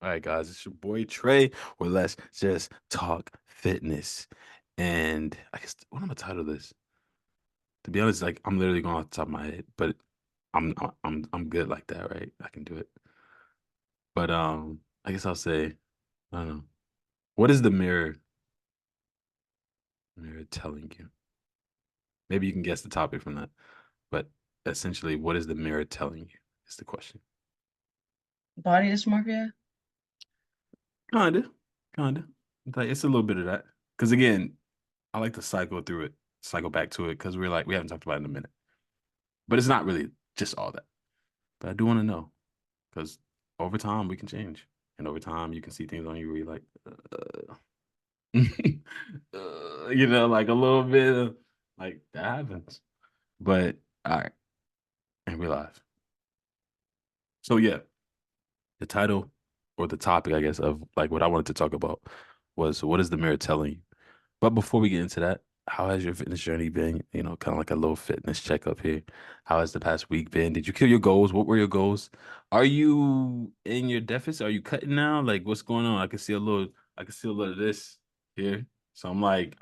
All right, guys, it's your boy Trey. Well, let's just talk fitness. And I guess what am I title this? To be honest, like I'm literally going off the top of my head, but I'm good like that, right? I can do it. But I guess I'll say, I don't know. What is the mirror telling you? Maybe you can guess the topic from that. But essentially, what is the mirror telling you? Is the question. Body dysmorphia? Kinda, kinda. Like it's a little bit of that. Because again, I like to cycle through it, cycle back to it, because we haven't talked about it in a minute. But it's not really just all that. But I do want to know because over time we can change, and over time you can see things on you where you're like, like a little bit of like that happens. But all right, and we're live. So yeah, the title or the topic, I guess, of like what I wanted to talk about was what is the mirror telling you? But before we get into that, how has your fitness journey been? Kind of like a little fitness checkup here. How has the past week been? Did you kill your goals? What were your goals? Are you in your deficit? Are you cutting now? Like, what's going on? I can see a little of this here. So I'm like,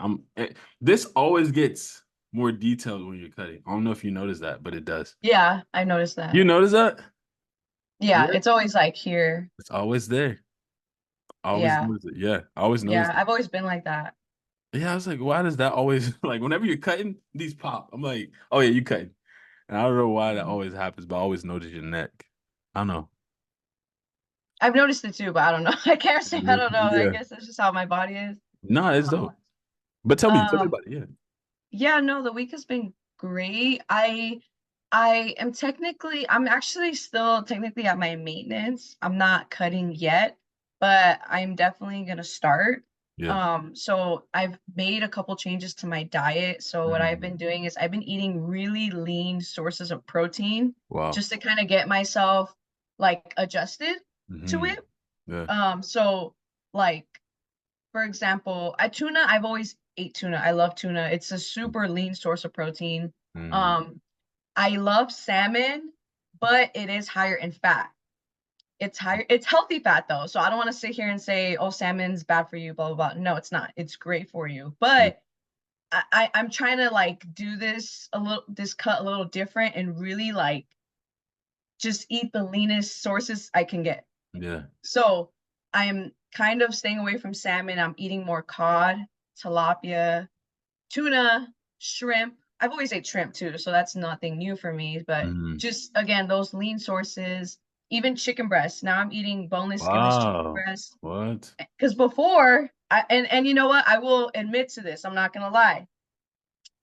this always gets more detailed when you're cutting. I don't know if you notice that, but it does. Yeah, I noticed that. You notice that? Yeah, Yeah. it's always like here. It's always there. I always Yeah, notice it. Yeah. I always notice yeah, it. I've always been like that. Yeah, I was like, why does that always like whenever you're cutting, these pop? I'm like, oh yeah, you cutting. And I don't know why that Mhm. always happens, but I always notice your neck. I don't know. I've noticed it too, but I don't know. I can't say I don't know. I Yeah. guess that's just how my body is. Nah, it's dope. But tell me Um, about it. Yeah. yeah, no, the week has been great. I'm actually still technically at my maintenance. I'm not cutting yet, but I'm definitely gonna start. Yeah. So I've made a couple changes to my diet. So what I've Mm. been doing is I've been eating really lean sources of protein Wow. just to kind of get myself like adjusted to Hmm. it. Yeah. So like for example, I've always ate tuna. I love tuna. It's a super lean source of protein. Mm. Um, I love salmon, but it is higher in fat. It's healthy fat though. So I don't want to sit here and say, oh, salmon's bad for you, blah, blah, blah. No, it's not. It's great for you. Yeah. But I'm trying to like do this cut a little different and really like just eat the leanest sources I can get. Yeah. So I'm kind of staying away from salmon. I'm eating more cod, tilapia, tuna, shrimp. I've always ate shrimp too, so that's nothing new for me. But Mm. just again, those lean sources, even chicken breast. Now I'm eating boneless, skinless chicken Wow. breast. What? Because before, and you know what? I will admit to this. I'm not gonna lie.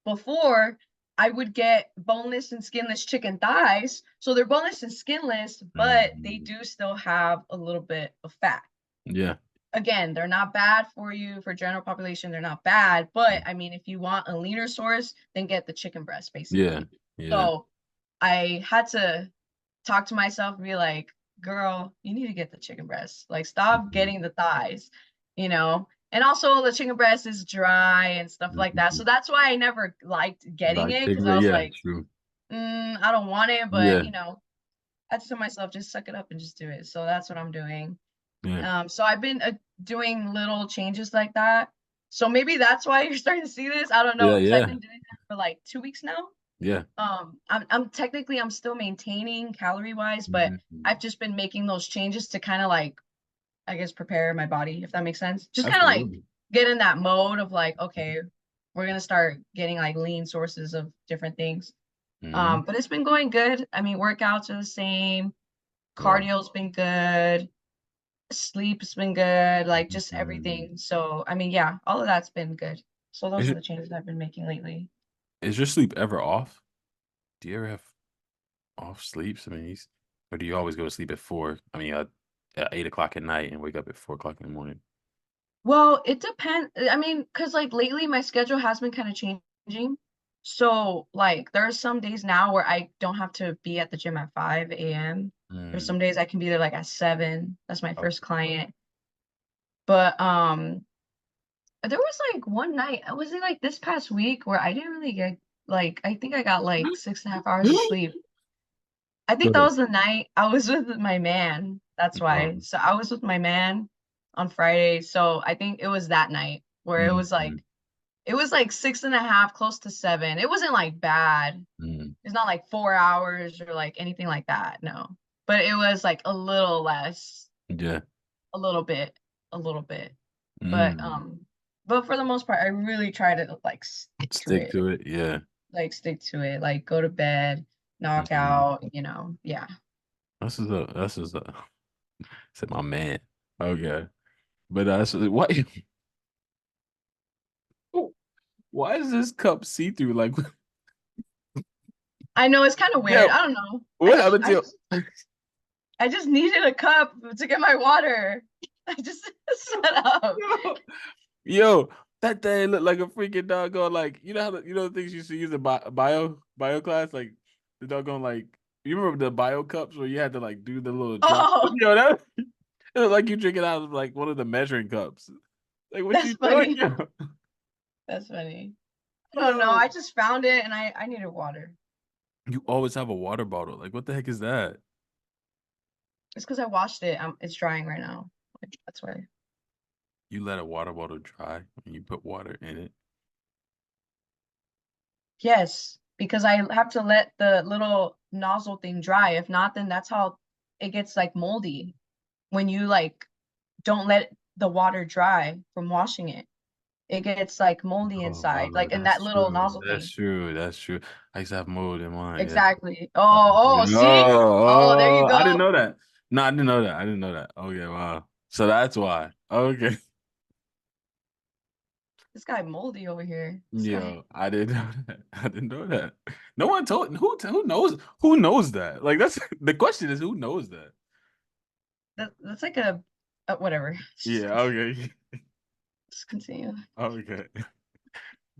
Before, I would get boneless and skinless chicken thighs. So they're boneless and skinless, but they Mm. do still have a little bit of fat. Yeah. Again, they're not bad for you for general population. They're not bad, but I mean, if you want a leaner source, then get the chicken breast, Yeah. basically. Yeah. So I had to talk to myself and be like, girl, you need to get the chicken breast. Like, stop Mhm. getting the thighs, you know? And also, the chicken breast is dry and stuff like that. So Mhm. that's why I never liked getting Like it chicken because I breast, was yeah, like, true. I don't want it. But, Yeah. I just told myself, just suck it up and just do it. So that's what I'm doing. Yeah. So I've been doing little changes like that. So maybe that's why you're starting to see this. I don't know, Yeah. because I've Yeah. been doing that for like 2 weeks now. Yeah. I'm technically I'm still maintaining calorie wise, but I've Mhm. just been making those changes to kind of like, I guess, prepare my body, if that makes sense. Just kind of like Absolutely. get in that mode of like, okay, we're gonna start getting like lean sources of different things. Mhm. But it's been going good. I mean, workouts are the same, Wow. cardio's been good, sleep's been good, like just Mhm. everything. So, I mean, yeah, all of that's been good. So Is those are your the changes I've been making lately. is your sleep ever off? Do you ever have off sleeps? I mean, or do you always go to sleep at 4? I mean, at 8 o'clock at night and wake up at 4 o'clock in the morning? Well, it depends. I mean, because like lately my schedule has been kind of changing. So like there are some days now where I don't have to be at the gym at 5 a.m. There's Mm. some days I can be there like at 7. That's my Oh, first client. But there was like one night, was it like this past week where I didn't really get like I think I got like 6.5 hours of sleep. I Go think that ahead. was the night I was with my man. That's why. Um, So I was with my man on Friday. So I think it was that night where mm, it was like 6.5, close to 7. It wasn't like bad. mm, It's not like 4 hours or like anything like that. No. But it was like a little less, yeah. a little bit, a little bit. But Mm. but for the most part, I really try to like stick to Stick it. to it. Yeah. Like stick to it. Like go to bed, knock Mhm. out, you know. Yeah. This is a. This is a. Said my man. Okay, but that's why. Why is this cup see through? Like, I know it's kind of yeah. weird. I don't know. I What just happened I to just I just needed a cup to get my water. I just set up. you? Yo, that thing looked like a freaking doggone like you know how you know the things you used to use in bio class like the doggone like you remember the bio cups where you had to like do the little drop Oh, you know that it was like you drinking out of like one of the measuring cups like what that's you doing funny. yo That's funny. I don't know. yo I just found it and I needed water. you always have a water bottle like what the heck is that It's because I washed it. It's drying right now. Like, that's why. you let a water bottle dry and you put water in it Yes, because I have to let the little nozzle thing dry. If not, then that's how it gets like moldy when you like don't let the water dry from washing it. It gets like moldy inside, oh like in that that's little true nozzle that's thing. true that's true I used to have mold in mine yeah. Exactly. Oh, Oh, see? Oh, there you I didn't go. know that. No, I didn't know that. I didn't know that. Okay, wow. So that's why. Okay. This guy moldy over here. This guy. Yo, I didn't know that. I didn't know that. No one told who knows that? Like that's the question is who knows that? That's like a whatever. Yeah, okay. Just continue. Okay.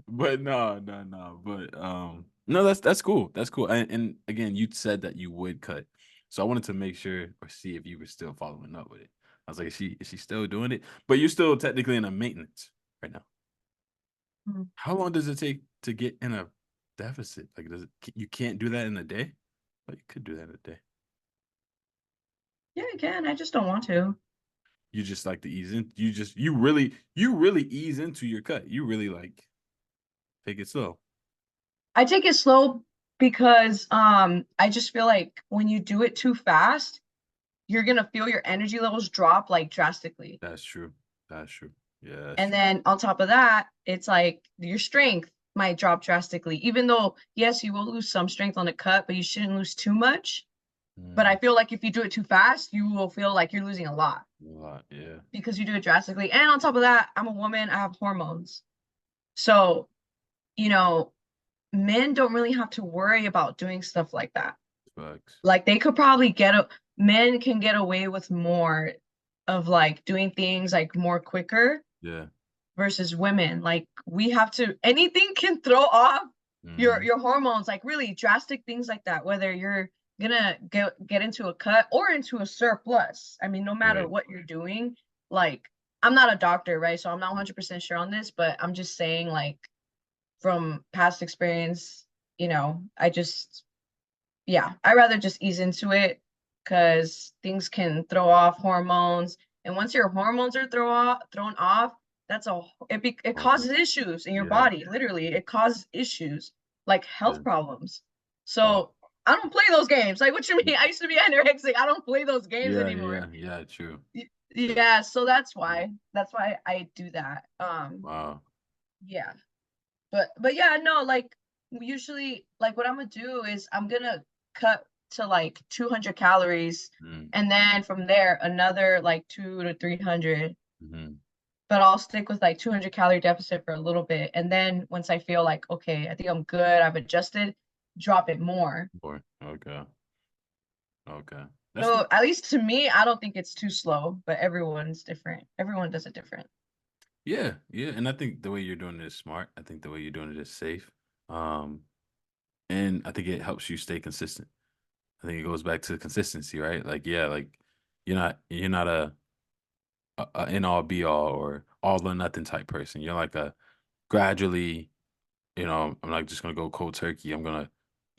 But no. But no, that's cool. That's cool. And again, you said that you would cut. So I wanted to make sure or see if you were still following up with it. I was like, is she still doing it? But you're still technically in a maintenance right now. Mhm. How long does it take to get in a deficit? Like, you can't do that in a day? But you could do that in a day. Yeah, I can. I just don't want to. You just like to ease in. You really ease into your cut. You really like take it slow. I take it slow because I just feel like when you do it too fast, you're gonna feel your energy levels drop like drastically. That's true. That's true. Yeah, that's And true. then on top of that, it's like your strength might drop drastically. Even though, yes, you will lose some strength on a cut, but you shouldn't lose too much. But I Mm, feel like if you do it too fast, you will feel like you're losing a lot a lot. Yeah. because you do it drastically. And on top of that, I'm a woman, I have hormones. So, you know, men don't really have to worry about doing stuff like that. Facts. Like they could probably men can get away with more of like doing things like more quicker Yeah. versus women. Like we have to anything can throw off Hmm. your hormones, like really drastic things like that, whether you're gonna get into a cut or into a surplus. I mean, no matter Right. what you're doing, like I'm not a doctor, right? So I'm not 100% sure on this, but I'm just saying like from past experience, I just yeah, I rather just ease into it because things can throw off hormones. And once your hormones are thrown off, it Awesome. causes issues in your Yeah. body. Literally, it causes issues like Yeah. health problems. Wow. So I don't play those games. Like, what you mean? I used to be anorexic. I don't play those games anymore. Yeah. True. True. Yeah, so that's Yeah. why. That's why I do that. Wow. Yeah. But yeah, no, like usually like what I'm gonna do is I'm gonna cut to like 200 calories Mm, and then from there another like 2 to 300. hmm. But I'll stick with like 200-calorie deficit for a little bit. And then once I feel like, okay, I think I'm good, I've adjusted, drop it more. Boy. Okay. Okay. That's So at least to me, I don't think it's too slow, but everyone's different. Everyone does it different. yeah. And I think the way you're doing it is smart. I think the way you're doing it is safe. Um, and I think it helps you stay consistent. I think it goes back to consistency, right? Like, yeah, like you're not a end all be all or all or nothing type person. You're like a gradually, I'm not just gonna go cold turkey. I'm gonna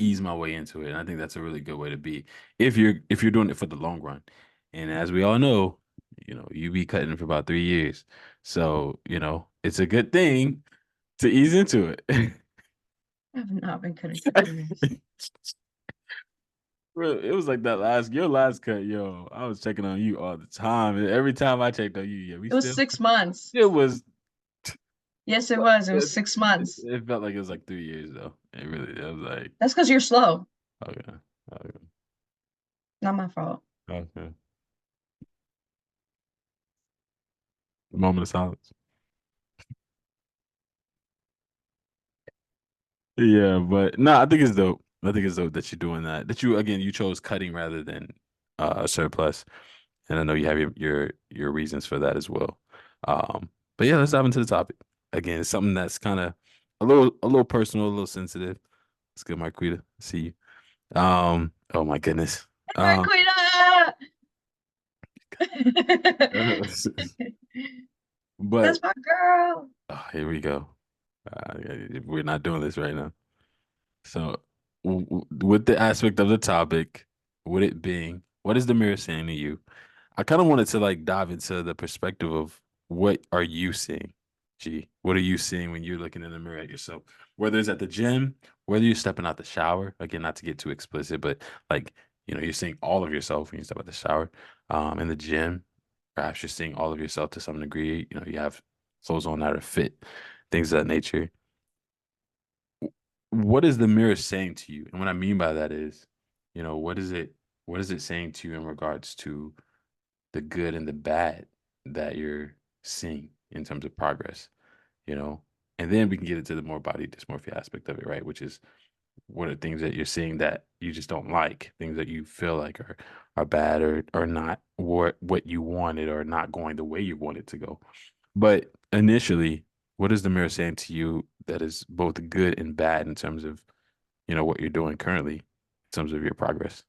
ease my way into it. And I think that's a really good way to be if you're doing it for the long run. And as we all know, you be cutting for about 3 years. So, it's a good thing to ease into it. I've not been cutting for 3 years. Bro, it was like that your last cut, yo. I was checking on you all the time. And every time I checked on you, yeah, we It was still 6 months. it was Yes, it was. It was it, 6 months. it felt like it was like 3 years though. It was like That's because you're slow. okay. Okay. Not my fault. Okay. Moment of silence. Yeah, but no, I think it's dope. I think it's dope that you're doing that. That you again you chose cutting rather than surplus. And I know you have your reasons for that as well. But yeah, let's dive into the topic. Again, it's something that's kind of a little personal, a little sensitive. It's good, Marquita. See you. Oh my goodness. Um, Marquita! but That's my girl. oh, here we go. We're not doing this right now. So, with the aspect of the topic, with it being, what is the mirror saying to you? I kind of wanted to like dive into the perspective of what are you seeing? G, what are you seeing when you're looking in the mirror at yourself? Whether it's at the gym, whether you're stepping out the shower, again, not to get too explicit, but like, you're seeing all of yourself when you step out the shower. In the gym, perhaps you're seeing all of yourself to some degree. You have clothes on that are fit, things of that nature. What is the mirror saying to you? And what I mean by that is, what is it saying to you in regards to the good and the bad that you're seeing in terms of progress, you know? And then we can get into the more body dysmorphia aspect of it, right? Which is what are things that you're seeing that you just don't like, things that you feel like are bad or not what you wanted or not going the way you want it to go. But initially, what is the mirror saying to you that is both good and bad in terms of, what you're doing currently, in terms of your progress?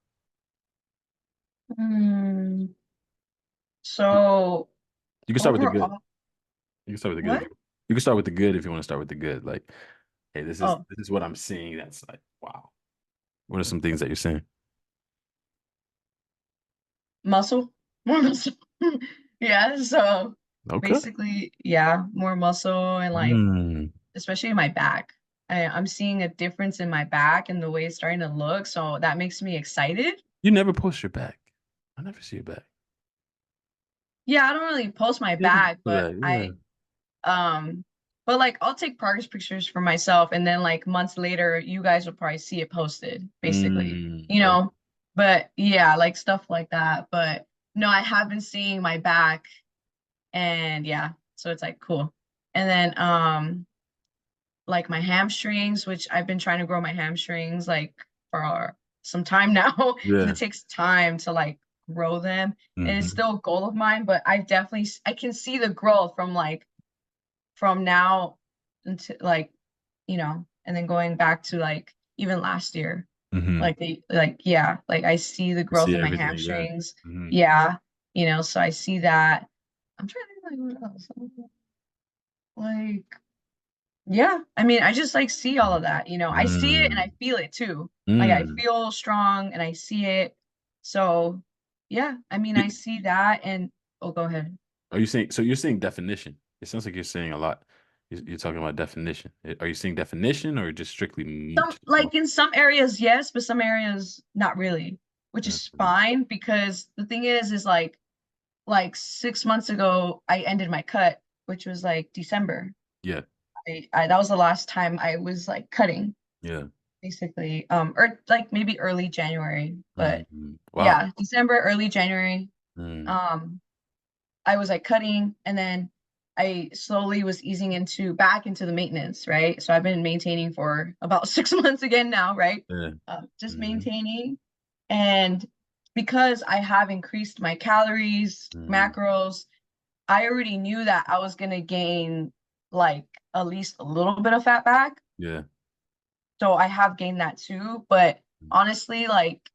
Hmm. You So you can start with the good. overall, You can start with the good if what? you can start with the good if you want to start with the good. Like, hey, this is Oh, this is what I'm seeing. That's like, wow. What are some things that you're seeing? muscle. More muscle. Yeah, so Okay. basically, yeah, more muscle and like Hmm. especially in my back. I'm seeing a difference in my back and the way it's starting to look, so that makes me excited. You never post your back. I never see your back. Yeah, I don't really post my You never back, post your but back. Yeah. um but like I'll take progress pictures for myself and then like months later you guys will probably see it posted, basically. Mm. You Oh, know, but yeah, like stuff like that. But no, I have been seeing my back and yeah, so it's like cool. And then like my hamstrings, which I've been trying to grow my hamstrings like for some time now because yeah. it takes time to like grow them. And it's Hmm. still a goal of mine, but I can see the growth from like from now until like, and then going back to like even last year. Hmm. Like yeah, like I see the You growth see in my everything. Yeah. hamstrings. Hmm. Yeah, so I see that. I'm trying to think like what else. Like yeah, I mean, I just like see all of that, I see it and I Mm. feel it too. Like I Mm. feel strong and I see it. So, yeah, I mean, I You- see that and oh, go ahead. Are you saying so? You're saying definition. It sounds like you're saying a lot. You're talking about definition. Are you saying definition or just strictly Some like in some areas, yes, but some areas not really, which is Mhm. fine because the thing is like 6 months ago I ended my cut, which was like December. Yeah. I that was the last time I was like cutting, Yeah. basically. Or like maybe early January, but Wow. yeah, December, early January. Mm. Um, I was like cutting and then I slowly was easing back into the maintenance, right? So I've been maintaining for about 6 months again now, right? Yeah. Just Hmm. maintaining. And because I have increased my calories, Mm. macros, I already knew that I was gonna gain like at least a little bit of fat back. Yeah. So I have gained that too. But honestly, like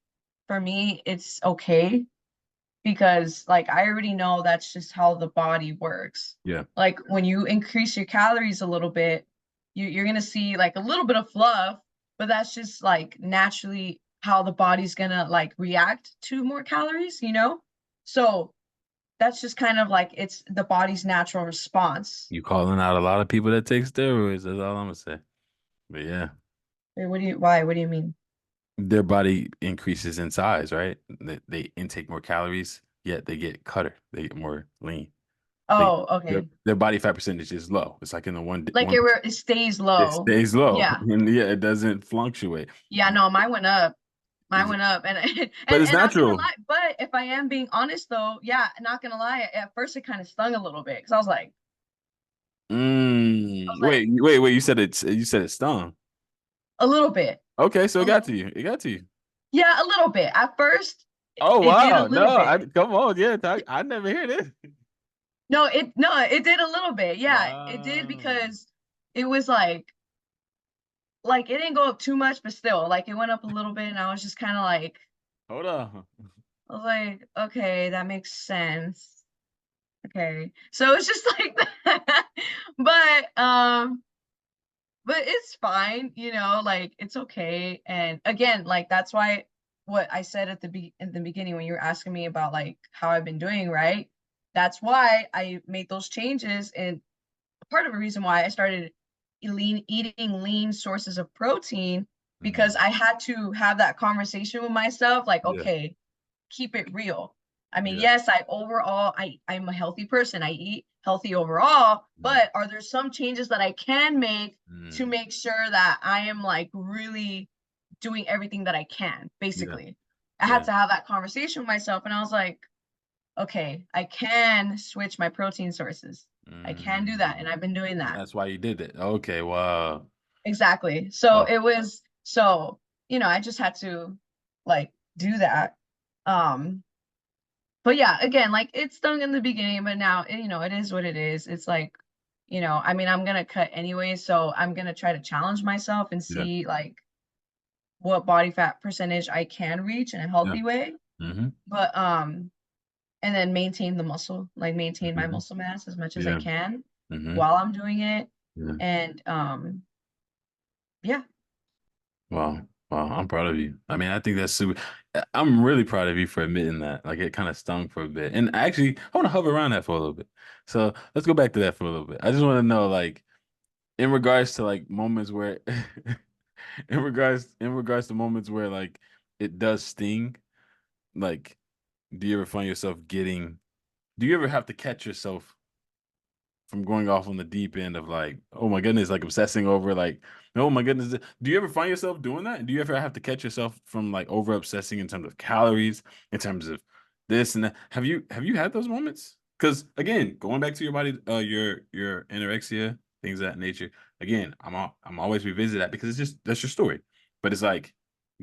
for me, it's okay because like I already know that's just how the body works. Yeah. Like when you increase your calories a little bit, you're gonna see like a little bit of fluff, but that's just like naturally how the body's gonna like react to more calories, you know? So that's just kind of like it's the body's natural response. You calling out a lot of people that take steroids. That's all I'm gonna say. But yeah, Wait, why? What do you mean? their body increases in size, right? They intake more calories, yet they get cutter. They get more lean. They Oh, okay. their body fat percentage is low. It's like in the Like 1%. it stays It low. stays low, Yeah. and yeah, it doesn't fluctuate. Yeah, no, mine went up. Mine Ex- went up. And But it's and not gonna natural. lie, but if I am being honest though, yeah, not gonna lie, at first it kind of stung a little bit because I was like, Wait. You said it stung. a little bit. Okay, so A it got little, to you. It got to you. yeah, a little bit. At first, Oh it did a wow. little No, I bit. come on, yeah. I never hear this. No, it did a little bit. Yeah, it did Wow. because it was like it didn't go up too much, but still, like it went up a little bit, and I was just kind of like, Hold on. I was like, okay, that makes sense. Okay, so it's just like that, but it's fine, you know, like it's okay. And again, like that's why what I said at the beginning when you were asking me about like how I've been doing, right? That's why I made those changes, and part of the reason why I started eating lean sources of protein because Hmm. I had to have that conversation with myself, like, Yeah, okay, keep it real. I mean, yeah. yes, I'm a healthy person. I eat healthy overall, Mm, but are there some changes that I can make to mm, make sure that I am like really doing everything that I can, yeah, basically. I had yeah. to have that conversation with myself and I was like, okay, I can switch my protein sources. I can do that and Mm. I've been doing And that. that's why you did it. Okay, wow. Exactly. So Wow. it was I just had to like do that. Um but yeah, again, like it stung in the beginning, but now it is what it is. It's like, I mean, I'm gonna cut anyway, so I'm gonna try to challenge myself and Yeah, see like what body fat percentage I can reach in a yeah. healthy way. Hmm. But and then maintain the muscle, like maintain my Hmm. muscle mass as much as I Yeah. can Hmm. while I'm doing it. Yeah. And yeah, Wow. Wow. I'm proud of you. I mean, I think that's super. I'm really proud of you for admitting that. Like it kind of stung for a bit. And actually, I want to hover around that for a little bit. So let's go back to that for a little bit. I just want to know, like, in regards to like moments where in regards to moments where like it does sting, like, do you ever find yourself getting do you ever have to catch yourself from going off on the deep end of like, oh my goodness, like obsessing over like, oh my goodness. Do you ever find yourself doing that? Do you ever have to catch yourself from like over obsessing in terms of calories, in terms of this and that? Have you had those moments? Because again, going back to your body, your anorexia, things of that nature. Again, I'm always revisit that because it's just that's your story. But it's like,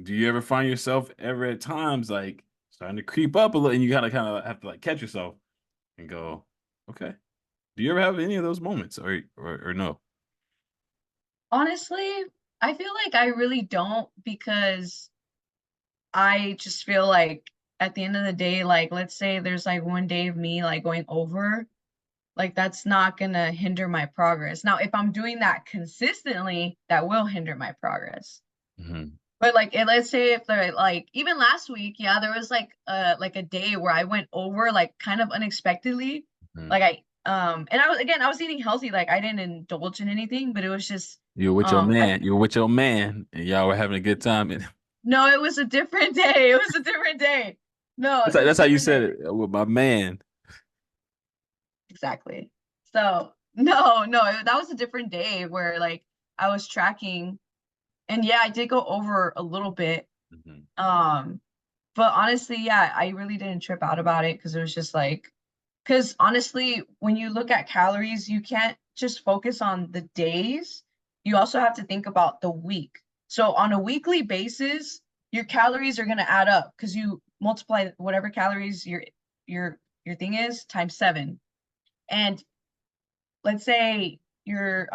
do you ever find yourself ever at times like starting to creep up a little, and you gotta kind of have to like catch yourself and go, okay. Do you ever have any of those moments or no? honestly, I feel like I really don't because I just feel like at the end of the day, like let's say there's like one day of me like going over, like that's not gonna hinder my progress. Now, if I'm doing that consistently, that will hinder my progress. Hmm. But like let's say if they're like even last week, yeah, there was like a day where I went over like kind of unexpectedly. Hmm. Like and I was eating healthy, like I didn't indulge in anything, but it was just You were with your I man. You were with your man, and y'all were having a good time. And no, it was a different day. It was a different day. No, that's it how, was that's a how you different said day. it with my man. Exactly. So no, that was a different day where like I was tracking and yeah, I did go over a little bit. Hmm. Um, but honestly, yeah, I really didn't trip out about it because it was just like, because honestly, when you look at calories, you can't just focus on the days. You also have to think about the week. So on a weekly basis, your calories are going to add up because you multiply whatever calories your thing is times 7. And let's say you're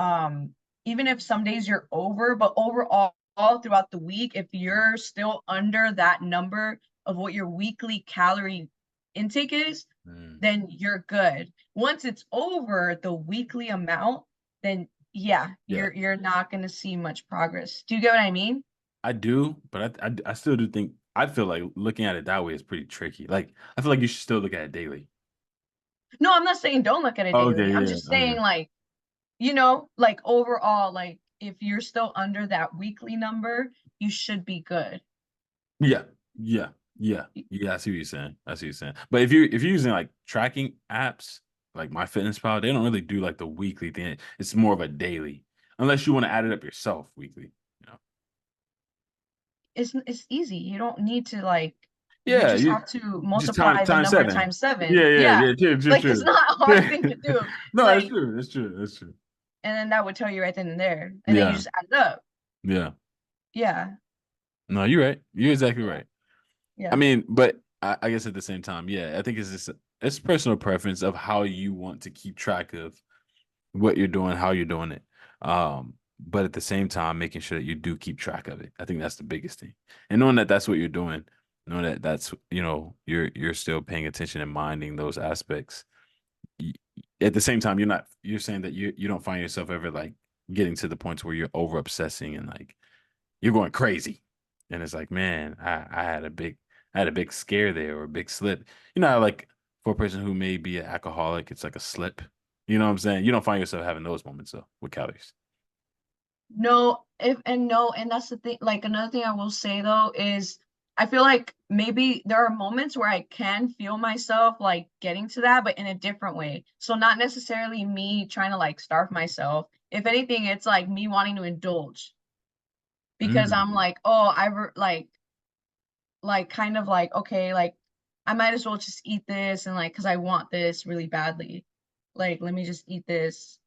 even if some days you're over, but overall all throughout the week, if you're still under that number of what your weekly calorie intake is, Mm. then you're good. Once it's over the weekly amount, then yeah, Yeah, you're not going to see much progress. Do you get what I mean? I do, but I still do think I feel like looking at it that way is pretty tricky. Like I feel like you should still look at it daily. No, I'm not saying don't look at it Oh, daily. okay, I'm yeah, just saying okay. like, like overall, like if you're still under that weekly number, you should be good. Yeah, yeah, yeah, yeah. I see what you're saying. I see what you're saying. But if you're using like tracking apps like MyFitnessPal, they don't really do like the weekly thing. It's more of a daily, unless you want to add it up yourself weekly. You know? It's easy. You don't need to like you Yeah, just you have to just time multiply the times number seven. times seven. Yeah, yeah, Yeah. yeah. True, true, Like it's true. not a hard thing to do. No, that's Like, true. That's true. That's true. and then that would tell you right then and there. And then you Yeah, just add it up. yeah. Yeah. No, you're right. You're exactly Yeah. right. I Yeah. mean, but I guess at the same time, yeah, I think it's personal preference of how you want to keep track of what you're doing, how you're doing it. But at the same time, making sure that you do keep track of it. I think that's the biggest thing. And knowing that that's what you're doing, knowing that that's, you're still paying attention and minding those aspects. Y- At the same time, you're saying that you don't find yourself ever like getting to the points where you're over obsessing and like you're going crazy. And it's like, man, I had a big scare there or a big slip. You know how like for a person who may be an alcoholic, it's like a slip. You know what I'm saying? You don't find yourself having those moments though with calories. No, no, and that's the thing. Like another thing I will say though is I feel like maybe there are moments where I can feel myself like getting to that, but in a different way. So not necessarily me trying to like starve myself. If anything, it's like me wanting to indulge because I'm Mm. like, oh, like kind of like, okay, like I might as well just eat this and like because I want this really badly. Like, let me just eat this.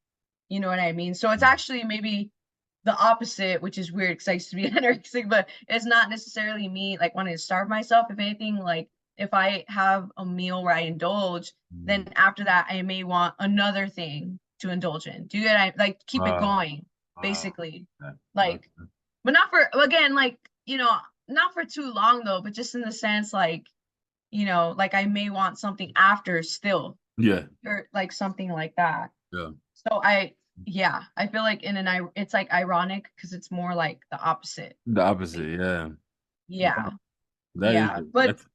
You know what I mean? So it's actually maybe the opposite, which is weird because I used to be anorexic, but it's not necessarily me like wanting to starve myself. If anything, like if I have a meal where I indulge, then Mm. after that I may want another thing to indulge in. Do you get I like keep it Oh, going, wow. basically. Okay. Like, Okay. but not for again, like, not for too long though, but just in the sense like, like I may want something after still, Yeah. or like something like that. Yeah. So yeah, I feel like it's like ironic because it's more like the opposite. The Like, opposite. Yeah. yeah, That is yeah, but that's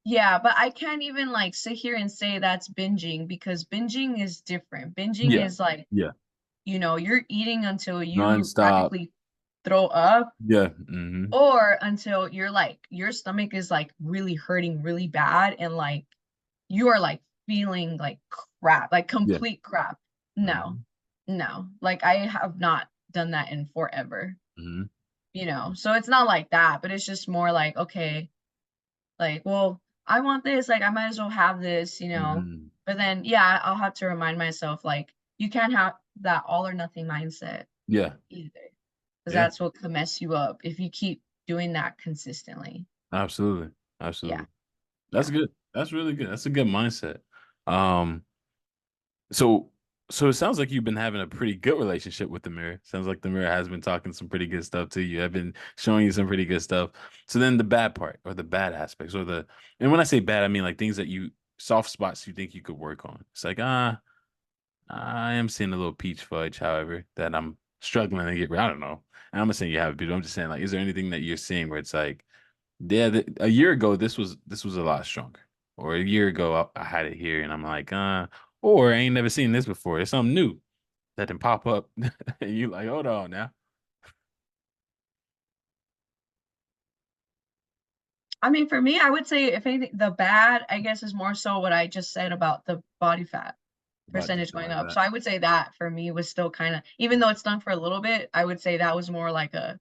yeah, but I can't even like sit here and say that's binging because binging is different. Binging yeah. is like, Yeah. you're eating until you Non-stop. practically throw up Yeah. Hmm. or until you're like your stomach is like really hurting really bad and like you are like feeling like crap, like Yeah. complete crap. No, Hmm. no, like I have not done that in forever, Hmm. so it's not like that, but it's just more like, okay, like, well, I want this, like, I might as well have this, Hmm. but then, yeah, I'll have to remind myself, like, you can't have that all or nothing mindset Yeah. either, because Yeah. that's what could mess you up if you keep doing that consistently. Absolutely. Yeah, Absolutely. That's yeah. good. That's really good. That's a good mindset. Um, so so it sounds like you've been having a pretty good relationship with the mirror. Sounds like the mirror has been talking some pretty good stuff to you. I've been showing you some pretty good stuff. So then the bad part or the bad aspects or and when I say bad, I mean like things that soft spots you think you could work on. It's like, I am seeing a little peach fudge, however, that I'm struggling to get rid. I don't know. I'm not saying you have it, but I'm just saying like, is there anything that you're seeing where it's like, yeah, a year ago this was a lot stronger, or a year ago I had it here, and I'm like, or I ain't never seen this before. It's something new that can pop up, and you like, hold on now, I mean, for me, I would say if anything, the bad, I guess, is more so what I just said about the body fat about the percentage stuff going like up. that. So I would say that for me was still kind of, even though it's done for a little bit, I would say that was more like a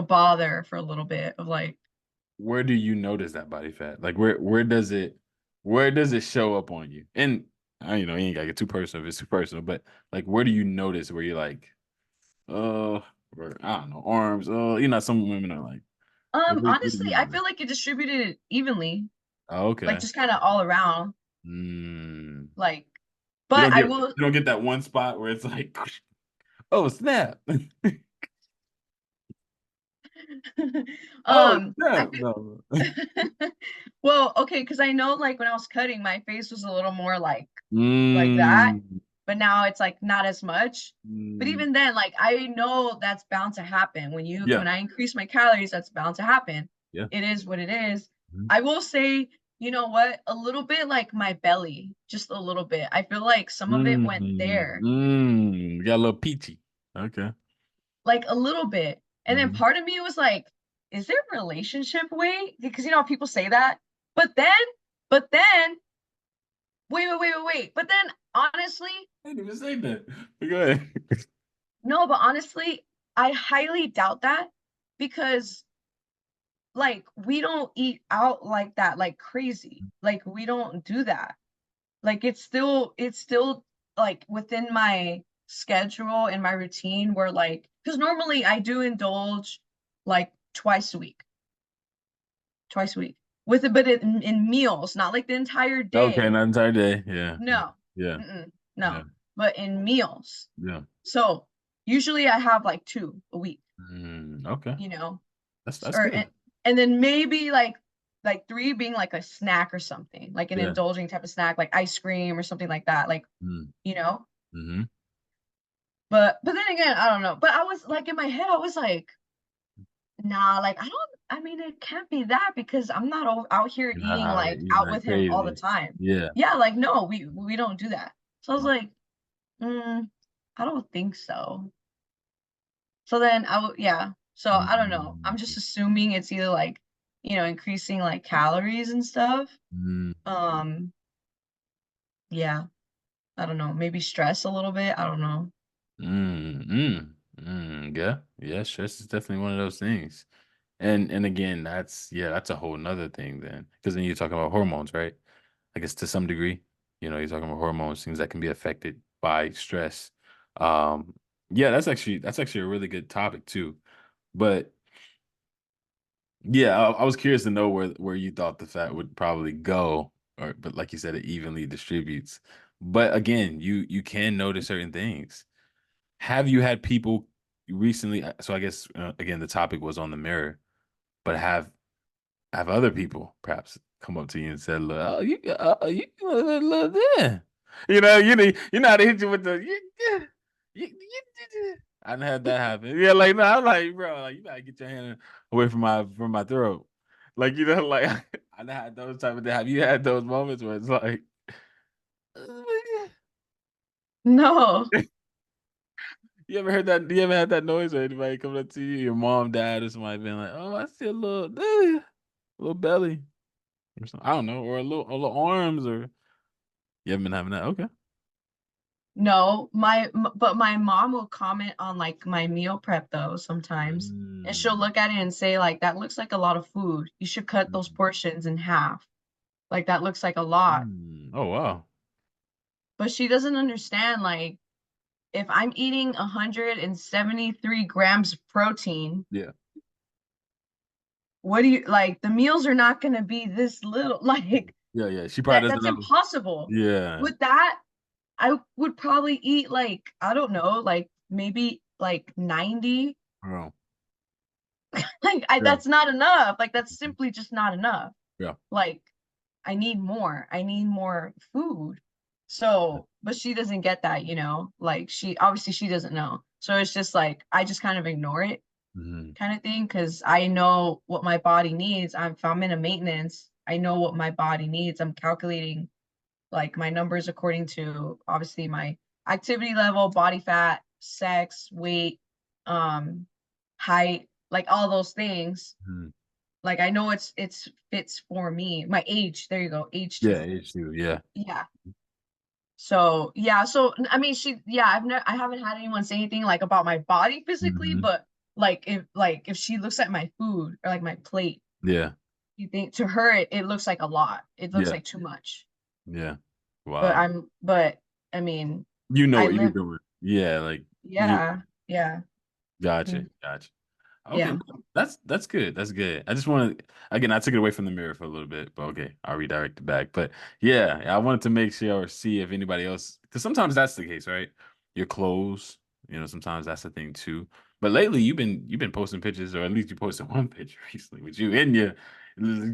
bother for a little bit of like, Where do you notice that body fat? Like where does it show up on you? And you ain't gotta get too personal if it's too personal, but like where do you notice where you're like, uh, or I don't know, arms, some women are like, where do honestly, you I notice? feel like it distributed it evenly, Oh, like okay. just kind of all around, Mm. like, You but don't I get will, you don't get that one spot where it's like, oh snap, oh I snap. feel, No. well, okay, because I know like when I was cutting, my face was a little more like that, Mm. but now it's like not as much. But Mm, even then, like I know that's bound to happen yeah. when I increase my calories, that's bound to happen. Yeah. It is what it is. Mhm. I will say, you know what, a little bit like my belly, just a little bit. I feel like some of it went there, Got a little peachy. Okay. like a little bit. And then Mhm. part of me was like, is there relationship weight? Because you know people say that. But then, but then, wait. But then honestly, I didn't even say that. But go ahead. no, but honestly, I highly doubt that because like we don't eat out like that, like crazy. Like we don't do that. Like it's still like within my schedule and my routine where like because normally I do indulge like twice a week with it, but in meals, not like the entire Okay, day. not entire day. Yeah. No, Yeah. mm-mm, Yeah. no, but in meals. Yeah. So usually I have like two a week, Okay. you know, That's or good. and then maybe like three being like a snack or something, like an Yeah. indulging type of snack, like ice cream or something like that, like Mm. you know. Mm-hmm. But then again, I don't know. But I was like in my head, I was like, nah, like I don't. I mean, it can't be that because I'm not out here eating like You're out not with him all the crazy. time. Yeah. Yeah, like no, we don't do that. So I was like, mm, I don't think so. So then yeah. So I don't know. I'm just assuming it's either like, increasing like calories and stuff. Mm-hmm. Um, yeah, I don't know. Maybe stress a little bit. I don't know. Mm, yeah, yeah. Stress is definitely one of those things, and again, that's a whole nother thing then, because then you're talking about hormones, right? I guess to some degree, you're talking about hormones, things that can be affected by stress. Um, yeah, that's actually a really good topic too. But yeah, I was curious to know where you thought the fat would probably go, or but like you said, it evenly distributes. But again, you can notice certain things. Have you had people recently? So I guess again, the topic was on the mirror, but have other people perhaps come up to you and said, "Look, you look there." You know how to hit you with the. Yeah, I done had that happen. Yeah, like no, I'm like, bro, like you gotta get your hand away from my throat. Like like I done had those type of. Have you had those moments where it's like, No, you ever heard that? You ever had that noise or anybody coming up to you, your mom, dad, or somebody being like, "Oh, I see a little belly or something." I don't know, or a little arms, or you haven't been having that? Okay. no. But my mom will comment on like my meal prep though sometimes, and she'll Mm, look at it and say like, that looks like a lot of food. You should cut those mm, portions in half. Like that looks like a lot. Oh wow. But she doesn't understand like if I'm eating 173 grams of protein, Yeah. what do you like? The meals are not going to be this little. Like Yeah, yeah. She probably doesn't that's know. impossible. Yeah. With that, I would probably eat like, I don't know, like maybe like 90. Oh, Like yeah. that's not enough. Like that's simply just not enough. Yeah. Like I need more. I need more food. So, but she doesn't get that, Like she doesn't know. So it's just like I just kind of ignore it Mhm. kind of thing because I know what my body needs. If I'm in a maintenance, I know what my body needs. I'm calculating like my numbers according to obviously my activity level, body fat, sex, weight, um, height, like all those things. Mhm. Like I know it's fits for me. My age, there you go, age Yeah, too. H2, yeah. Yeah. So yeah, so I mean yeah, I haven't had anyone say anything like about my body physically, Mhm. but like if she looks at my food or like my plate, Yeah. you think to her it looks like a lot. It looks Yeah. like too much. Yeah. But Wow. but I mean, You know I what you're live, doing. Yeah, like you yeah, yeah, gotcha. mm, Gotcha. Okay, yeah. no, that's good. That's good. I just wanted again, I took it away from the mirror for a little bit, but okay, I'll redirect it back. But yeah, I wanted to make sure or see if anybody else, because sometimes that's the case, right? Your clothes, sometimes that's the thing too. But lately, you've been posting pictures, or at least you posted one picture recently with you in your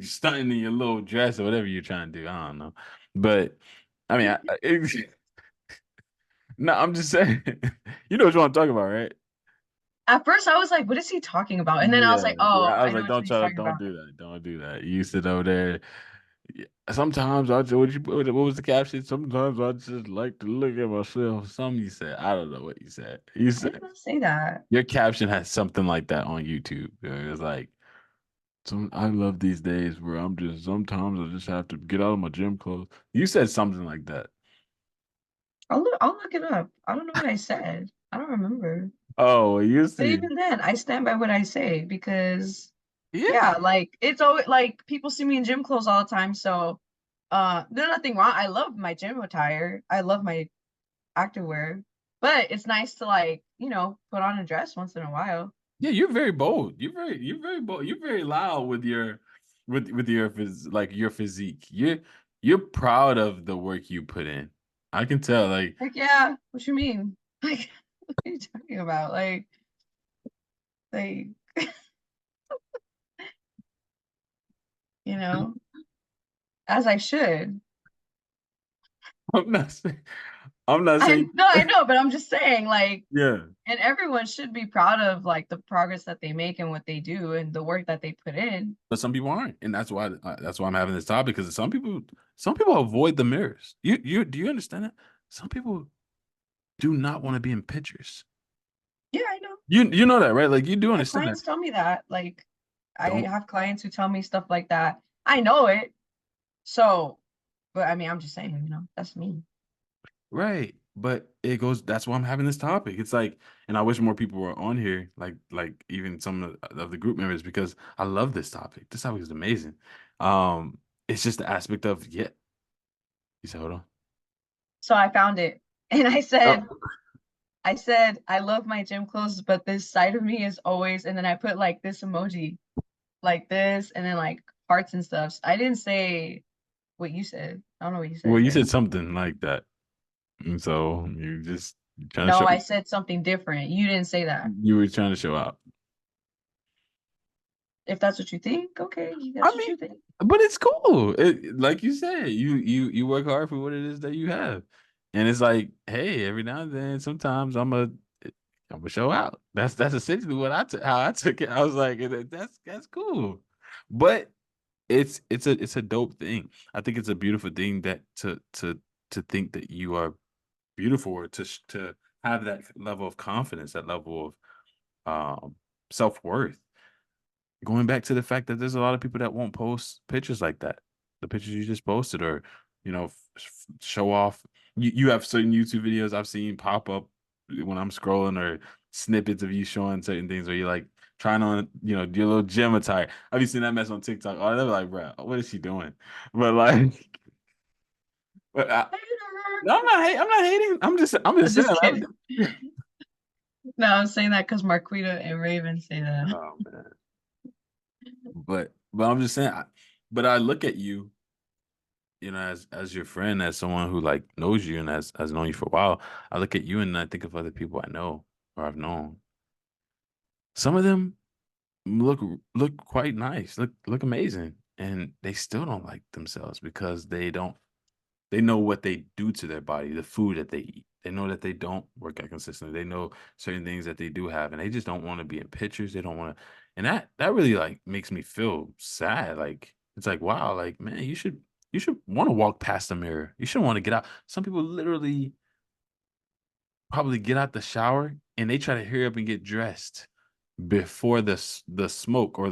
stunting in your little dress or whatever you're trying to do. I don't know, but I mean, No, I'm just saying. You know what I'm talking about, right? At first, I was like, "What is he talking about?" And then I was Yeah, like, yeah. "Oh, I was I know like, what don't he's try to, talking don't about." do that, don't do that. You sit over there. Yeah. Sometimes I just, what was the caption? Sometimes I just like to look at myself. Something you said. I don't know what you said. You I did said not say that. your caption has something like that on YouTube. It's like, I love these days where I'm just sometimes I just have to get out of my gym clothes. You said something like that. I'll look it up. I don't know what I said. I don't remember. Oh, you But see. even then, I stand by what I say because Yeah. yeah, like it's always like people see me in gym clothes all the time. So there's nothing wrong. I love my gym attire. I love my activewear. But it's nice to like, put on a dress once in a while. Yeah, you're very bold. You're very bold. You're very loud with your with your like your physique. You're proud of the work you put in. I can tell. Like, Like, yeah, what you mean? Like, what are you talking about? Like, you know, as I should. I'm not saying I'm not I saying no, I know, but I'm just saying, like, yeah. and everyone should be proud of like the progress that they make and what they do and the work that they put in. But some people aren't, and that's why I'm having this topic because some people avoid the mirrors. You do you understand that? Some people do not want to be in pictures. Yeah, I know. You know that, right? Like you do My understand that. clients tell me that. Like, I Don't have clients who tell me stuff like that. I know it. So, but I mean, I'm just saying, that's me. right. But it goes that's why I'm having this topic. It's like, and I wish more people were on here, like even some of the group members, because I love this topic. This topic is amazing. It's just the aspect of yeah. You said hold on. So I found it. And Oh, I said, I love my gym clothes, but this side of me is always, and then I put like this emoji, like this, and then like hearts and stuff. I didn't say what you said. I don't know what you well, said you there. said something like that. And so you just trying to No, show I said something different. You didn't say that. you were trying to show out. If that's what you think, okay, I that's what mean, you think. but it's cool. Like you said, you work hard for what it is that you have, and it's like, hey, every now and then, sometimes I'm gonna show out. That's essentially what how I took it. I was like, that's cool, but it's a dope thing. I think it's a beautiful thing that to think that you are beautiful or to have that level of confidence, that level of self worth. Going back to the fact that there's a lot of people that won't post pictures like that. The pictures you just posted, or show off. You have certain YouTube videos I've seen pop up when I'm scrolling, or snippets of you showing certain things where you're like trying on, your little gym attire. Have you seen that mess on TikTok? Oh, they're like, bro, what is she doing? But like, but no, I'm not hating. I'm I'm just saying. just kidding. No, I'm saying that because Marquita and Raven say that. Oh man. But I'm just saying. But I look at you, as your friend, as someone who like knows you and has known you for a while. I look at you and I think of other people I know or I've known. Some of them look look quite nice, look amazing, and they still don't like themselves because they know what they do to their body, the food that they eat. They know that they don't work out consistently. They know certain things that they do have, and they just don't want to be in pictures. They don't want to, and that really like makes me feel sad. Like it's like wow, like man, you should want to walk past the mirror. You shouldn't want to get out. Some people literally probably get out the shower and they try to hurry up and get dressed before the smoke or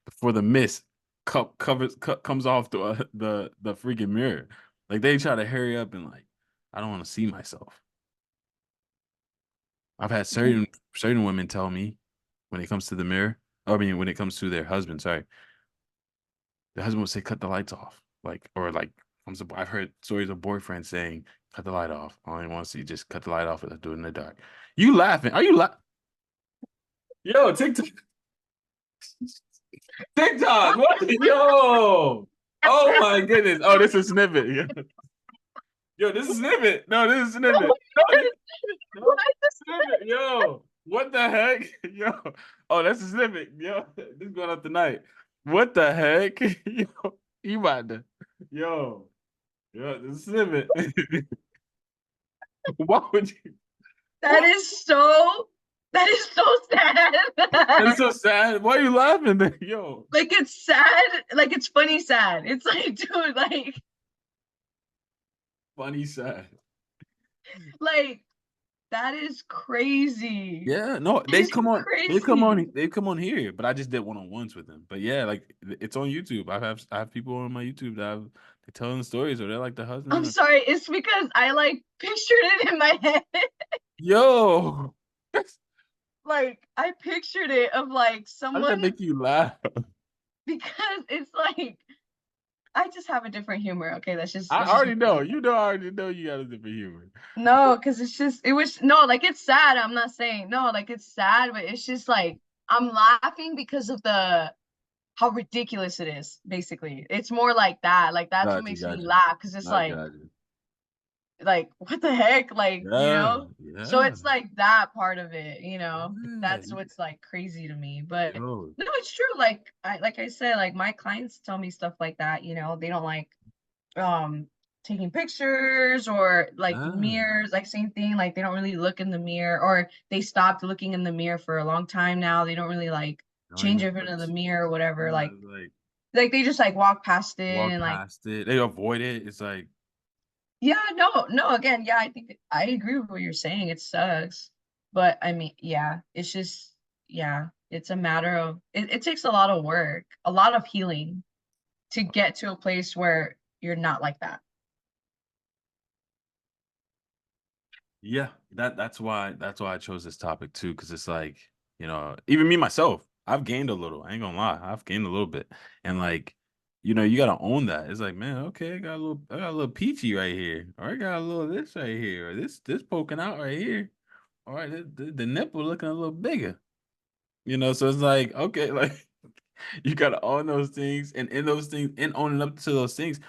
before the mist comes off the freaking mirror. Like they try to hurry up and like I don't want to see myself. I've had certain women tell me when it comes to the mirror, I mean when it comes to their husband, sorry, the husband would say cut the lights off, like or like I've heard stories of boyfriends saying cut the light off. I only want to see just cut the light off. Let's do it in the dark. You laughing? Are you Yo, TikTok. TikTok. What? Yo. Oh my goodness. Oh, this is snippet. Yo, this is snippet. No, this is No, snippet. No, this is snippet. No, what is snippet. Yo, what the heck? Yo. Oh, that's a snippet. Yo, this is going up tonight. What the heck? Yo, you about to. Yo. Yo, this is snippet. Why would you? That What? is so that is so That is sad. so sad. Why are you laughing then? Yo, Like it's sad, like it's funny sad. It's like, dude, funny sad. like that is crazy. Yeah, no, That they've is come on, crazy. they've come on here, but I just did one-on-ones with them. But yeah, like it's on YouTube. I have people on my YouTube that have they telling stories or they're like the I'm husband. sorry, it's because I like pictured it in my head. Yo, Like I pictured it of like how did that someone make you laugh? because it's like I just have a different humor. Okay, I let's just already move on. know. You know, I already know you got a different humor. No, because it's just it was no, like it's sad. I'm not saying no, like it's sad, but it's just like I'm laughing because of the how ridiculous it is, basically. It's more like that. Like that's what makes me Got you. laugh because it's I got you. like what the heck? Like, Yeah, So yeah, it's like that part of it, yeah. that's what's like crazy to me. But Yo, no, it's true. Like I said, like my clients tell me stuff like that, they don't like um taking pictures or like yeah. mirrors, like same thing, like they don't really look in the mirror or they stopped looking in the mirror for a long time now. They don't really like Don't change even in front of the mirror or whatever. yeah, like Like they just like walk past it walk and like past it. They avoid it. It's like, yeah, no, again, yeah, I think I agree with what you're saying. It sucks. But I mean, yeah, it's just yeah, it's a matter of it takes a lot of work, a lot of healing to get to a place where you're not like that. yeah, that's why I chose this topic too, because it's like, even me myself, I've gained a little. I ain't gonna lie, I've gained a little bit, and like, you gotta own that. It's like, man, okay, I got a little peachy right here, or I got a little this right here, or this poking out right here. All right, the nipple looking a little bigger. So it's like, okay, like you gotta own those things, and in those things, and owning up to those things,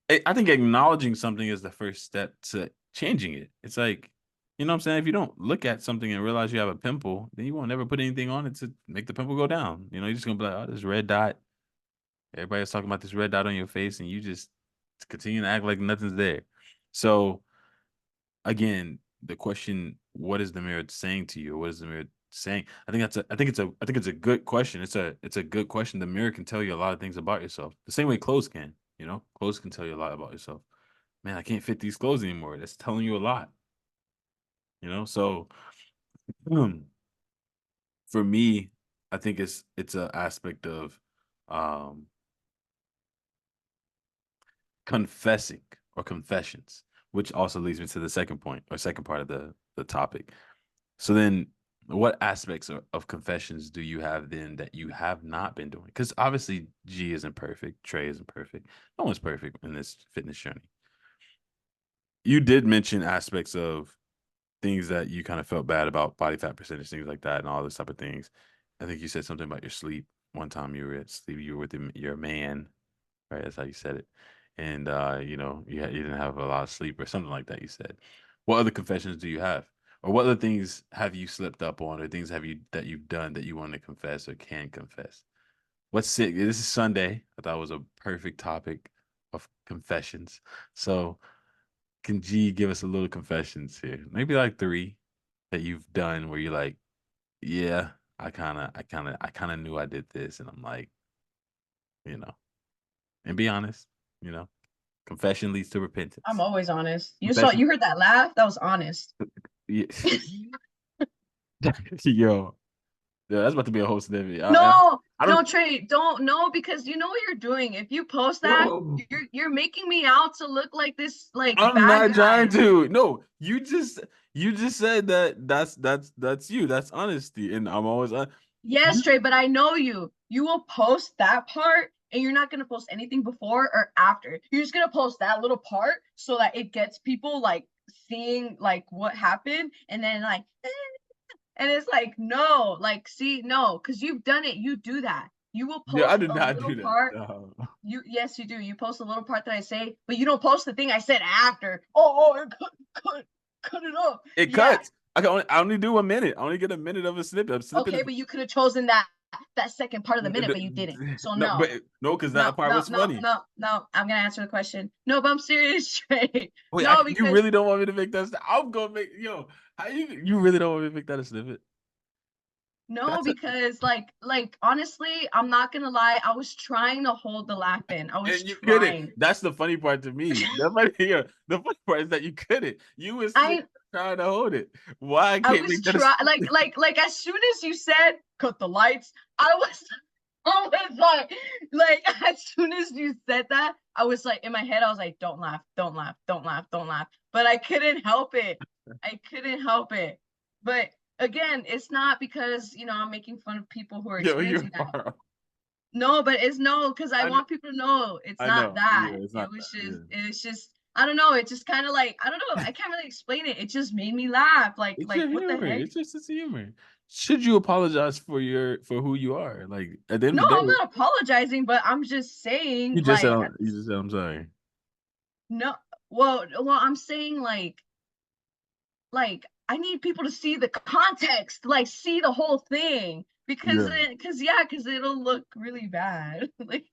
I think acknowledging something is the first step to changing it. It's like, you know what I'm saying? If you don't look at something and realize you have a pimple, then you won't never put anything on it to make the pimple go down. You're just gonna be like, oh, this red dot. Everybody's talking about this red dot on your face, and you just continue to act like nothing's there. So again, the question, what is the mirror saying to you? What is the mirror saying? I think it's a good question. It's a good question. The mirror can tell you a lot of things about yourself. The same way clothes can, clothes can tell you a lot about yourself. Man, I can't fit these clothes anymore. That's telling you a lot. So for me, I think it's an aspect of um confessing or confessions, which also leads me to the second point or second part of the topic. So then what aspects of confessions do you have then that you have not been doing? Because obviously G isn't perfect, Trey isn't perfect. No one's perfect in this fitness journey. You did mention aspects of things that you kind of felt bad about, body fat percentage, things like that, and all this type of things. I think you said something about your sleep. One time you were at sleep, you were with your man, right? That's how you said it. And you didn't have a lot of sleep or something like that. You said. What other confessions do you have, or what other things have you slipped up on, or things have you that you've done that you want to confess or can confess? What's sick? This is Sunday. I thought it was a perfect topic of confessions. So can G give us a little confessions here? Maybe like three that you've done where you're like, yeah, I kind of knew I did this, and I'm like, you know, and be honest, you know, confession leads to I'm repentance. always honest. Confession, You heard that laugh? That was honest. yeah. Yo, yeah, that's about to be a whole snippet. No, I no, don't. Trey, don't no, because you know what you're doing. If you post that, Yo, you're making me out to look like this like I'm bad not trying guy. to. No, you just said that that's you. That's honesty, and I'm always Yes, you. Trey, but I know you. You will post that part and you're not gonna post anything before or after. You're just gonna post that little part so that it gets people like seeing like what happened and then like and it's like no, like see, no, because you've done it, you do that. You will Yeah, I post did a not do little that. part. No. You yes, you do. You post a little part that I say, but you don't post the thing I said after. Oh, cut it up. It Yeah. cuts. I only do a minute. I only get a minute of a snippet. I'm snipping. Okay, but you could have chosen that that second part of the minute, but you didn't. So No, but no, no, because no, that part no, was no, funny. no, no. I'm gonna answer the question. No, but I'm serious, Trey. Wait, No, you because really don't want me to make that? I'm gonna make How you really don't want me to make that a snippet? no, That's a because like honestly, I'm not gonna lie. I was trying to hold the laugh in. I was and you couldn't. trying. That's the funny part to me. The funny part is that you couldn't. You was sitting I trying to hold it. Why I I can't was make that? try like as soon as you said cut the lights, I was I was like as soon as you said that, I was like in my head, I was like, don't laugh, don't laugh, don't laugh, don't laugh. But I couldn't help it. I couldn't help it. But again, it's not because I'm making fun of people who are Yo, you experiencing that. are. No, but it's no, because I I know. want people to know it's I not know. that. Yeah, it's It not was that. just, Yeah. it's just, I don't know. It just kind of like, I don't know. I can't really explain it. It just made me laugh. It's Like your what the humor. heck? It's just sense of humor. Should you apologize for who you are? Like at the end No, of the I'm day, not apologizing, but I'm just saying, like, you just said I'm sorry. no, well, I'm saying like I need people to see the context, like see the whole thing, Yeah. because it'll look really bad. Like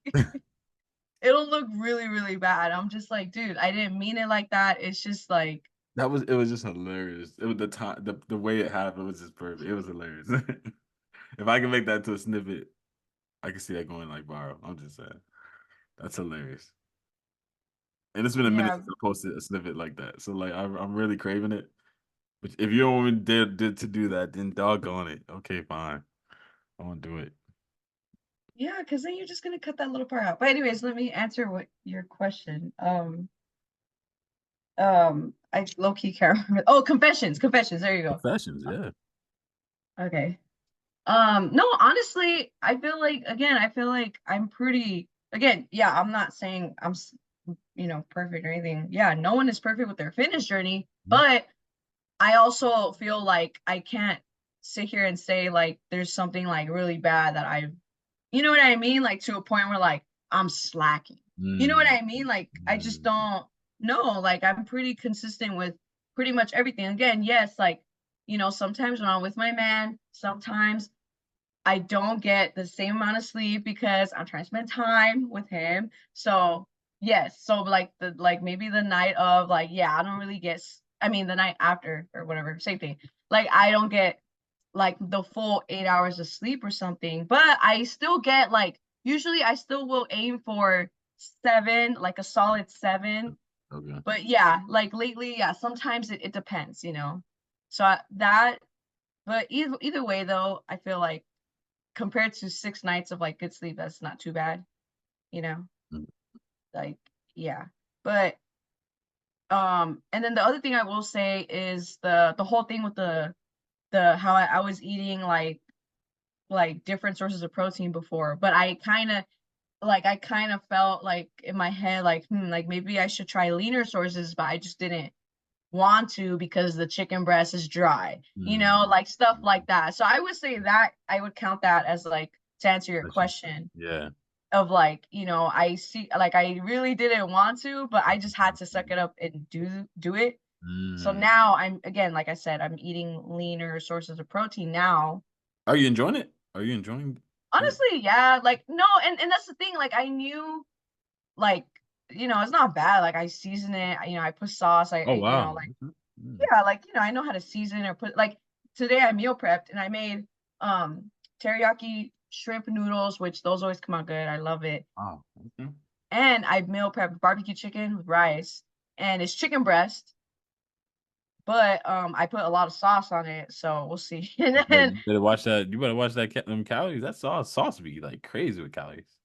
it'll look really, really bad. I'm just like, dude, I didn't mean it like that. It's just like, It was just hilarious. It was the time the way it happened was just perfect. It was hilarious. If I can make that to a snippet, I can see that going like viral. I'm just saying. That's hilarious. And it's been a minute yeah, since I posted a snippet like that. So like I'm really craving it. But if you don't want me did to do that, then doggone it. Okay, fine. I won't do it. yeah, because then you're just gonna cut that little part out. But anyways, let me answer what your question. I low key can't remember. Oh, confessions, confessions. There you go. Confessions, yeah. Okay. No, honestly, I feel like I'm pretty, again, yeah, I'm not saying perfect or anything. Yeah, no one is perfect with their fitness journey, Mhm. but I also feel like I can't sit here and say like there's something like really bad that you know what I mean? Like to a point where like I'm slacking. You know what Mm, I mean? Like I just mm. don't know. Like I'm pretty consistent with pretty much everything. Again, yes, like sometimes when I'm with my man, sometimes I don't get the same amount of sleep because I'm trying to spend time with him. So yes, so like maybe the night of like yeah, I don't really I mean the night after or whatever, same thing. Like I don't get like the full 8 hours of sleep or something, but I still get like usually I still will aim for 7, like a solid 7. Okay. But yeah, like lately, yeah, sometimes it depends. So that, but either way though, I feel like compared to 6 nights of like good sleep, that's not too bad, you know? Mm. Like, yeah. But and then the other thing I will say is the whole thing with the how I was eating like different sources of protein before, but I kind of felt like in my head like maybe I should try leaner sources, but I just didn't want to because the chicken breast is dry, Mm. like stuff like that. So I would say that I would count that as like to answer your Confessions. question Yeah. of like, I see like I really didn't want to, but I just had to suck it up and do it. So Mm. now I'm again, like I said, I'm eating leaner sources of protein now. Are you enjoying it? Are you enjoying it? Honestly, yeah, like no, and that's the thing, like I knew like it's not bad. Like I season it, I put sauce, Oh like wow. Okay. Mm. yeah, like I know how to season or put like today I meal prepped and I made teriyaki shrimp noodles, which those always come out good. I love it. Wow. Okay. And I meal prepped barbecue chicken with rice, and it's chicken breast, but I put a lot of sauce on it, so we'll see. And then You better watch that. You better watch that them calories. That sauce be like crazy with calories.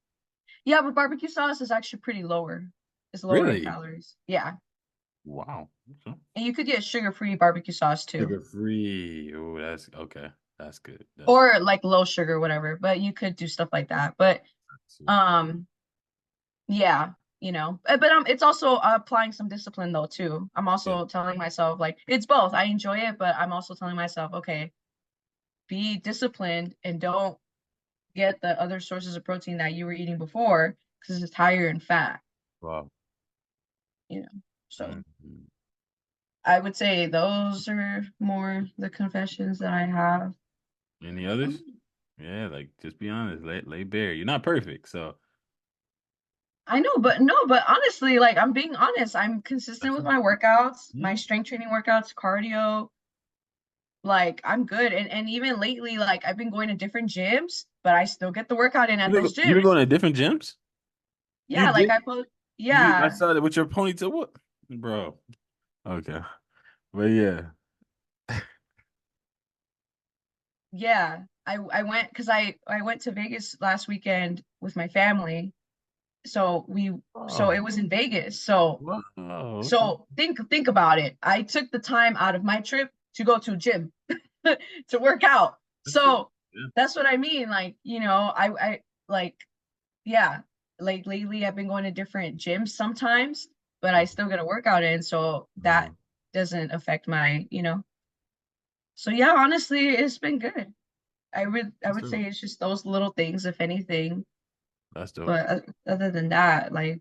yeah, but barbecue sauce is actually pretty lower. It's lower in Really? calories. Yeah. Wow. Okay. And you could get sugar-free barbecue sauce too. Sugar free. Oh, that's okay. That's good. That's Or like low sugar, whatever. But you could do stuff like that. But good. um, yeah, But it's also applying some discipline though too. I'm Yeah. also telling myself like it's both. I enjoy it, but I'm also telling myself, okay, be disciplined and don't get the other sources of protein that you were eating before because it's higher in fat, Wow. you know. So Mhm. I would say those are more the confessions that I have. Any Um, others? Yeah, like just be honest. Lay bare. You're not perfect, so I know, but no, but honestly, like I'm being honest. I'm consistent that's with it. my workouts, my Mhm. strength training workouts, cardio. Like I'm good. And even lately, like I've been going to different gyms, but I still get the workout in at those You been gyms. going to different gyms? You Yeah, like did? I post, I yeah, saw that with your ponytail. What, bro? Okay, but yeah. yeah. I went because I went to Vegas last weekend with my family. So we so it Oh, was in Vegas. So wow. Okay. so think about it. I took the time out of my trip to go to a gym to work out. That's it. So Yeah. that's what I mean. Like, I like yeah, like lately I've been going to different gyms sometimes, but I still get a workout in, so that Oh, doesn't affect my. So yeah, honestly, it's been good. I that's would dope. say it's just those little things, if anything. That's dope. But other than that, like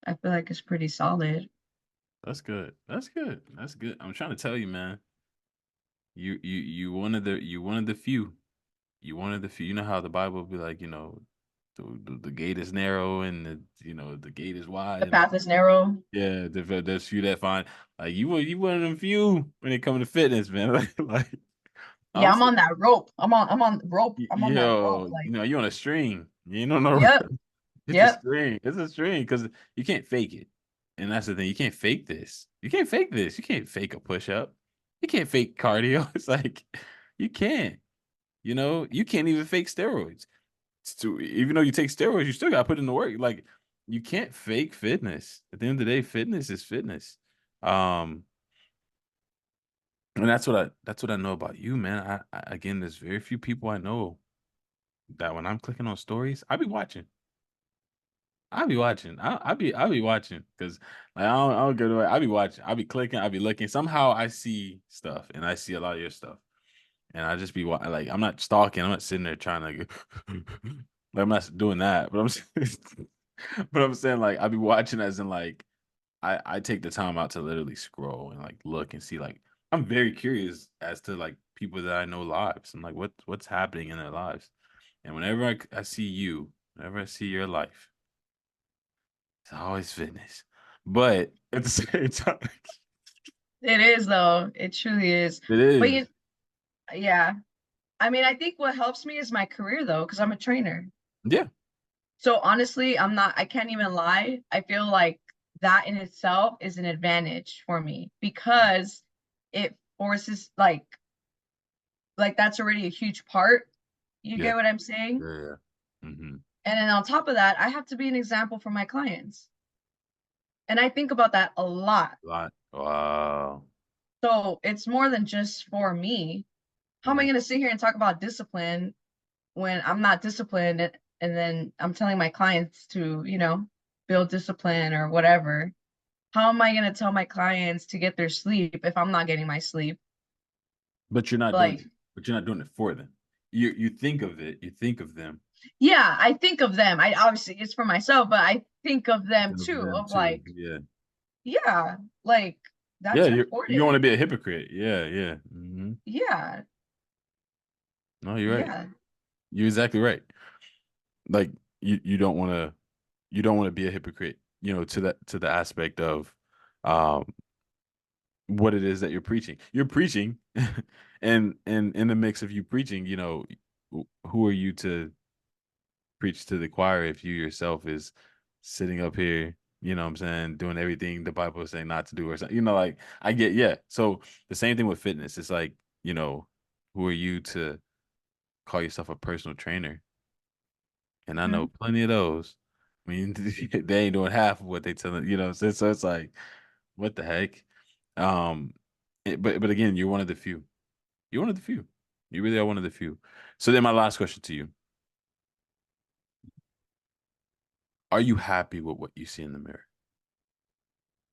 I feel like it's pretty solid. That's good. That's good. That's good. I'm trying to tell you, man. You one of the few. You one of the few. You know how the Bible be like, the gate is narrow and the gate is The wide, but path is narrow. yeah, there's few that find like you one of them few when it comes to fitness, man. Like I'm Yeah, I'm so, on that rope. I'm on the rope. I'm on that rope. yo, Like, you on a string. You don't know. yep, It's a yep. string. It's a string because you can't fake it. And that's the thing. You can't fake this. You can't fake this. You can't fake a push up. You can't fake cardio. It's like you can't. You can't even fake steroids. Even though you take steroids, you still got to put in the work. Like you can't fake fitness. At the end of the day, fitness is fitness. Um, and that's what I know about you, man. Again, there's very few people I know that when I'm clicking on stories, I be watching. I'll be watching. I'll be watching because like I don't get away. I'll be watching. I'll be clicking. I'll be looking. Somehow I see stuff and I see a lot of your stuff. And I just be like I'm not stalking. I'm not sitting there trying to like I'm not doing that. But but I'm saying like I'll be watching as in like I take the time out to literally scroll and like look and see like I'm very curious as to like people that I know lives and like what's happening in their lives. And whenever I see you, whenever I see your life. It's always fitness. But at the same time, It is though. It truly is. it But is. yeah. I mean, I think what helps me is my career though, because I'm a trainer. Yeah. So honestly, I can't even lie. I feel like that in itself is an advantage for me because it forces like that's already a huge part. You Yeah. get what I'm saying? Yeah. Yeah. Mm-hmm. And then on top of that, I have to be an example for my clients. And I think about that a lot. Lot. Wow. So it's more than just for me. How am I Yeah. going to sit here and talk about discipline when I'm not disciplined and then I'm telling my clients to build discipline or whatever? How am I going to tell my clients to get their sleep if I'm not getting my sleep? But you're not doing Like, it. But you're not doing it for them. You think of it. You think of them. yeah, I think of them. I obviously it's for myself, but I think of them Of too, them of too. like, Yeah. yeah, like Yeah. that's You don't want important. to be a hypocrite. Yeah. Yeah. Yeah, No, you're right. yeah. You're exactly right. Like you don't want to be a hypocrite. To the aspect of um what it is that you're preaching. You're preaching, and in the mix of you preaching, who are you to preach to the choir if you yourself is sitting up here, what I'm saying, doing everything the Bible is saying not to do or something. Like I get, yeah. So the same thing with fitness. It's like, who are you to call yourself a personal trainer? And I know Mhm. plenty of those. I mean, they ain't doing half of what they telling, so it's like, what the heck? Um, but again, you're one of the few. You're one of the few. You really are one of the few. So then my last question to you. Are you happy with what you see in the mirror?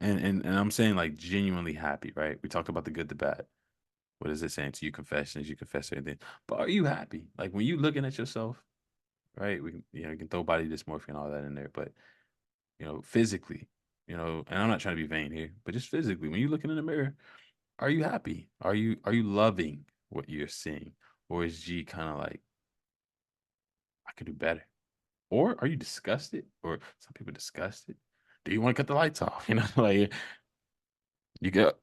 And I'm saying like genuinely happy, right? We talked about the good, the bad. What is it saying to you? Confessions, you confess everything. But are you happy? Like when you looking at yourself, right? We can, you can throw body dysmorphia and all that in there, but physically, and I'm not trying to be vain here, but just physically, when you looking in the mirror, are you happy? Are you loving what you're seeing? Or is G kind of like could do better. Or are you disgusted? Or some people disgusted. Do you want to cut the lights off? You know, like you good?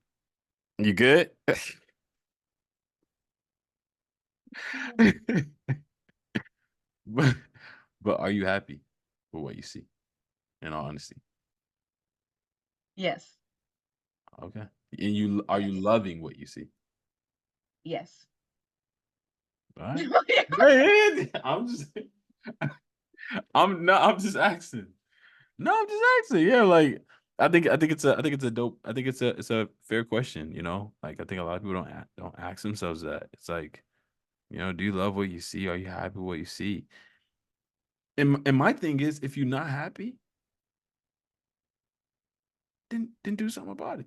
You good? but but are you happy with what you see? In all honesty, Yes. okay. And you are you Yes. loving what you see? Yes. All right. Man, I'm just I'm just asking. No, I'm just asking. Yeah, like I think it's a dope I think it's a fair question, you know? Like I think a lot of people don't ask themselves that. It's like, you know, do you love what you see? Are you happy with what you see? And my thing is if you're not happy, then do something about it.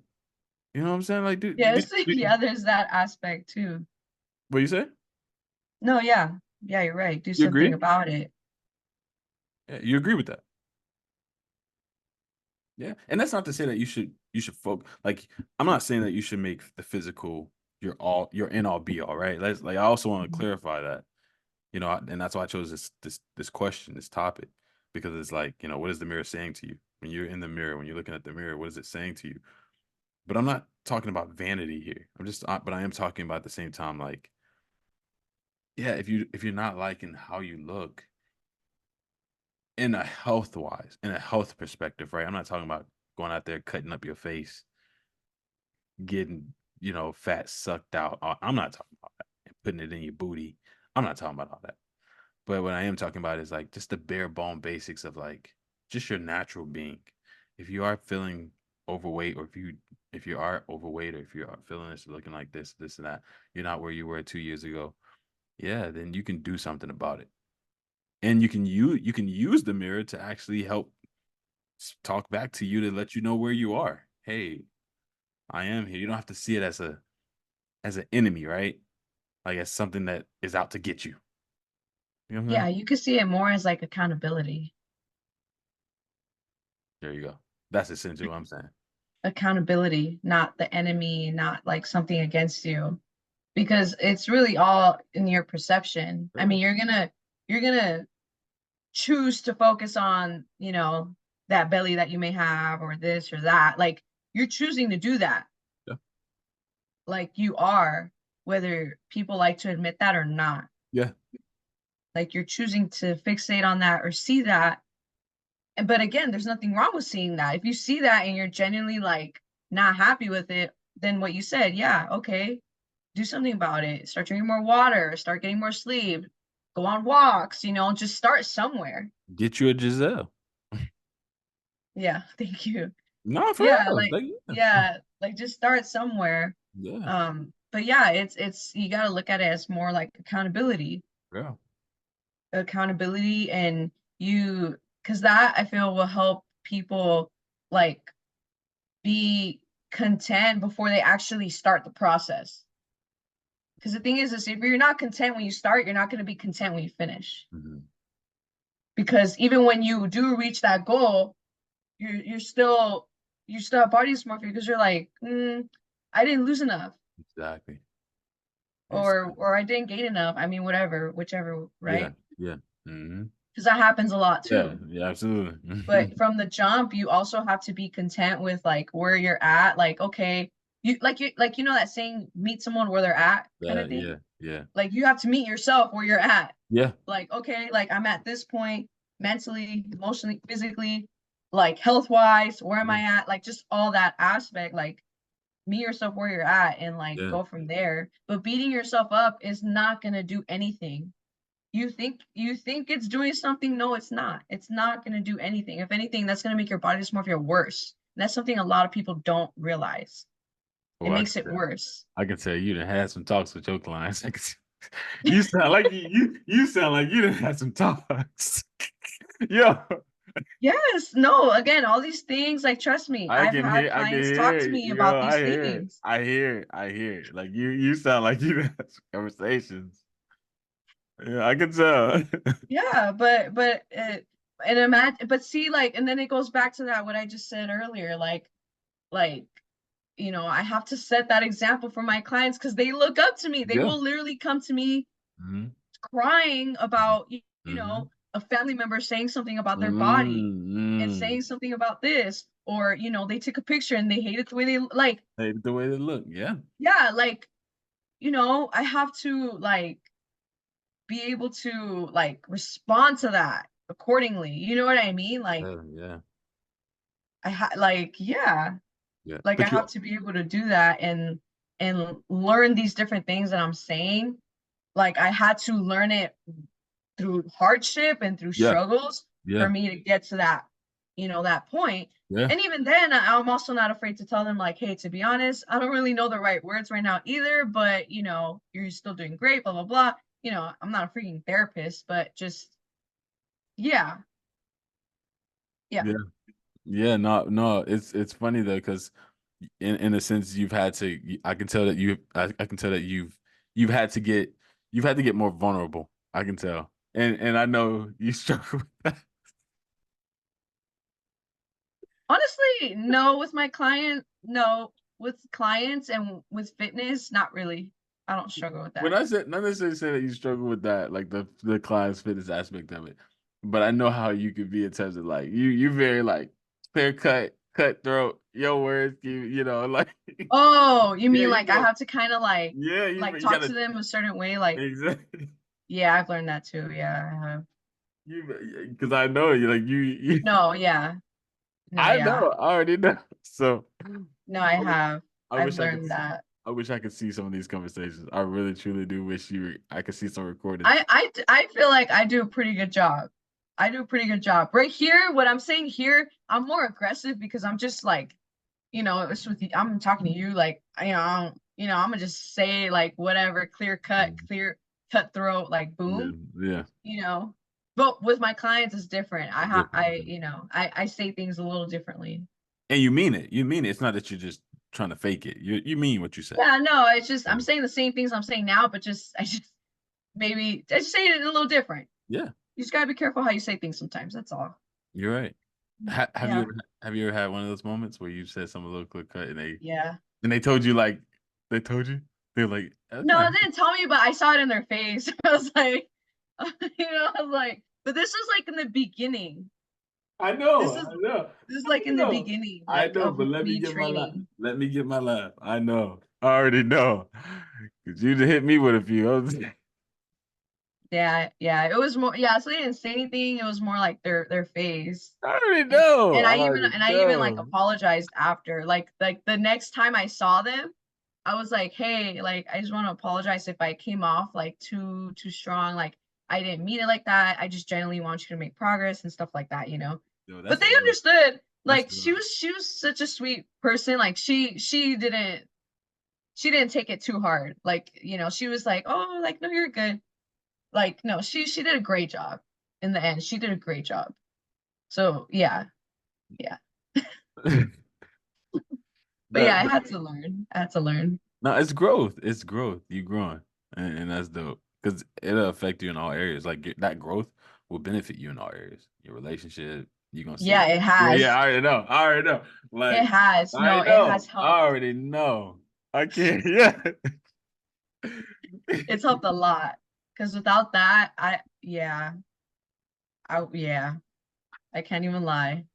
You know what I'm saying? Like Yes. Yeah, there's that aspect too. what you say? No, yeah. Yeah, you're right. Do You something agree? about it. Yeah, you agree with that? Yeah, and that's not to say that you should focus. Like I'm not saying that you should make the physical your end all be all, right? Let's like I also want to Mhm. clarify that, you know, and that's why I chose this question, this topic, because it's like, you know, what is the mirror saying to you when you're in the mirror, when you're looking at the mirror? What is it saying to you? But I'm not talking about vanity here. But I am talking about at the same time, like, yeah, if you're not liking how you look in a health perspective, right? I'm not talking about going out there cutting up your face getting, you know, fat sucked out. I'm not talking about that. And putting it in your booty. I'm not talking about all that. But what I am talking about is like just the bare bone basics of like just your natural being. If you are feeling overweight, or if you are overweight, or if you are feeling this, looking like this and that, you're not where you were 2 years ago. Yeah, then you can do something about it. And you can use the mirror to actually help talk back to you to let you know where you are. Hey, I am here. You don't have to see it as an enemy, right? Like as something that is out to get you. You know what I'm Yeah, saying? you could see it more as like accountability. There you go. That's essentially what I'm saying. Accountability, not the enemy, not like something against you. Because it's really all in your perception. I Yeah. mean, you're gonna choose to focus on, that belly that you may have or this or that. Like you're choosing to do that. Yeah. Like you are, whether people like to admit that or not. Yeah. Like you're choosing to fixate on that or see that. And but again, there's nothing wrong with seeing that. If you see that and you're genuinely like not happy with it, then what you said, yeah, okay, do something about it. Start drinking more water, start getting more sleep, go on walks, just start somewhere. Get you a Giselle. Yeah, thank you. No, for Yeah, real. like Like, yeah. yeah, like just start somewhere. Yeah. But yeah, it's you got to look at it as more like accountability. Yeah. Accountability and you cuz that I feel will help people like be content before they actually start the process. Because the thing is if you're not content when you start, you're not going to be content when you finish. Mhm. Because even when you do reach that goal, you still have body dysmorphia because you're like, I didn't lose enough, Exactly. Exactly. or I didn't gain enough. I mean, whatever, whichever, Yeah. right? Yeah. Hmm. Because that happens a lot Yeah. too. Yeah. Absolutely. But from the jump, you also have to be content with like where you're at. Like, okay, you know that saying, meet someone where they're at kind Yeah. of thing. Yeah. Yeah. Like you have to meet yourself where you're at. Yeah. Like, okay, like I'm at this point mentally, emotionally, physically, like health wise, where am Yeah. I at? Like just all that aspect, like meet yourself where you're at and like Yeah. go from there. But beating yourself up is not gonna do anything. You think it's doing something? No, it's not. It's not gonna do anything. If anything, that's gonna make your body dysmorphia worse. And that's something a lot of people don't realize. It Oh, makes it worse. I can tell you done had some talks with your clients. You sound like you sound like you done had some talks. Yo, Yes, no, again, all these things, like, trust me, I've had I can clients talk hear to it. me Yo, about these things. I hear it. Like you sound like you done had some conversations. Yeah, I can tell. Yeah, and imagine, but see, like, and then it goes back to that what I just said earlier, like, I have to set that example for my clients because they look up to me. They Yeah. will literally come to me Hmm. crying about, Hmm. a family member saying something about their body and Mm. saying something about this, or they took a picture and they hated the way they like, Hey, the way they look, yeah. yeah, like, I have to like be able to like respond to that accordingly. You know what I mean? Like Yeah. yeah, Yeah. like I But have you to be able to do that and learn these different things that I'm saying. Like I had to learn it through hardship and through yeah, struggles for yeah, me to get to that, that point. yeah, And even then, I'm also not afraid to tell them, like, hey, to be honest, I don't really know the right words right now either, but you're still doing great, blah, blah, blah. I'm not a freaking therapist, but just, yeah, yeah. yeah. Yeah, no, no, it's funny though, because in a sense you've had to. I can tell that I can tell that you've had to get more vulnerable. I can tell, and I know you struggle with that. Honestly, no, no, with clients and with fitness, not really. I don't struggle with When that. I said not necessarily say that you struggle with that, like the client's fitness aspect of it, but I know how you could be in terms of like you very like clear cut, cutthroat. Your words, like Oh, you yeah, mean you like I go, have to kind of yeah, like you talk to gotta them a certain way? Like, exactly. yeah, I've learned that too. Yeah, I have. Because I know you like you. No, yeah. No, I yeah. know, I already know. So No, I I wish, have. I I've wish I could. learned that. I wish I could see some of these conversations. I really, truly do wish I could see some recordings. I feel like I do a pretty good job. I do a pretty good job. Right here, what I'm saying here, I'm more aggressive because I'm just like, it's with you. I'm talking to you like, I'm gonna just say like whatever, Mm. clear cutthroat, like Yeah, boom, yeah. you know. But with my clients, it's different. It's different. I say things a little differently. And you mean it. You mean it. It's not that you're just trying to fake it. You mean what you say. Yeah, no, it's just I'm So, saying the same things I'm saying now, but I just say it a little different. yeah, You just gotta be careful how you say things sometimes. That's all. you're right. Yeah, Have you ever had one of those moments where you said something a little clear cut yeah. and they told you like they told you they're like that's No, not. they didn't tell me, but I saw it in their face. I was like, I was like, but this was like in the beginning. I know, This is I know, this is like I in the know, beginning, I like know. of But let me me get my laugh. training. Let me get my laugh. I know. I already know. Cause you hit me with a few. Yeah, yeah. It was more, yeah, so they didn't say anything. It was more like their face. I already And know. and I I even already and I even like know. apologized after. Like the next time I saw them, I was like, "Hey, like I just want to apologize if I came off like too strong. Like I didn't mean it like that. I just genuinely want you to make progress and stuff like that." Yo, But that's they love. understood. That's Like love. she was such a sweet person. Like she didn't take it too hard. Like, she was like, "Oh, like no, you're good." Like no, she did a great job in the end. She did a great job. So, yeah. Yeah. But yeah, that, I that had to learn. I had to learn. no, it's growth. It's growth. You growing, and that's dope. Because it'll affect you in all areas. Like that growth will benefit you in all areas. Your relationship, you're gonna see. Yeah, it Yeah, yeah. has. I already know. I already know. It Like has. I No, it has know. I helped. already know. I can't. Yeah. It's helped a lot. Because without that, yeah, I can't even lie.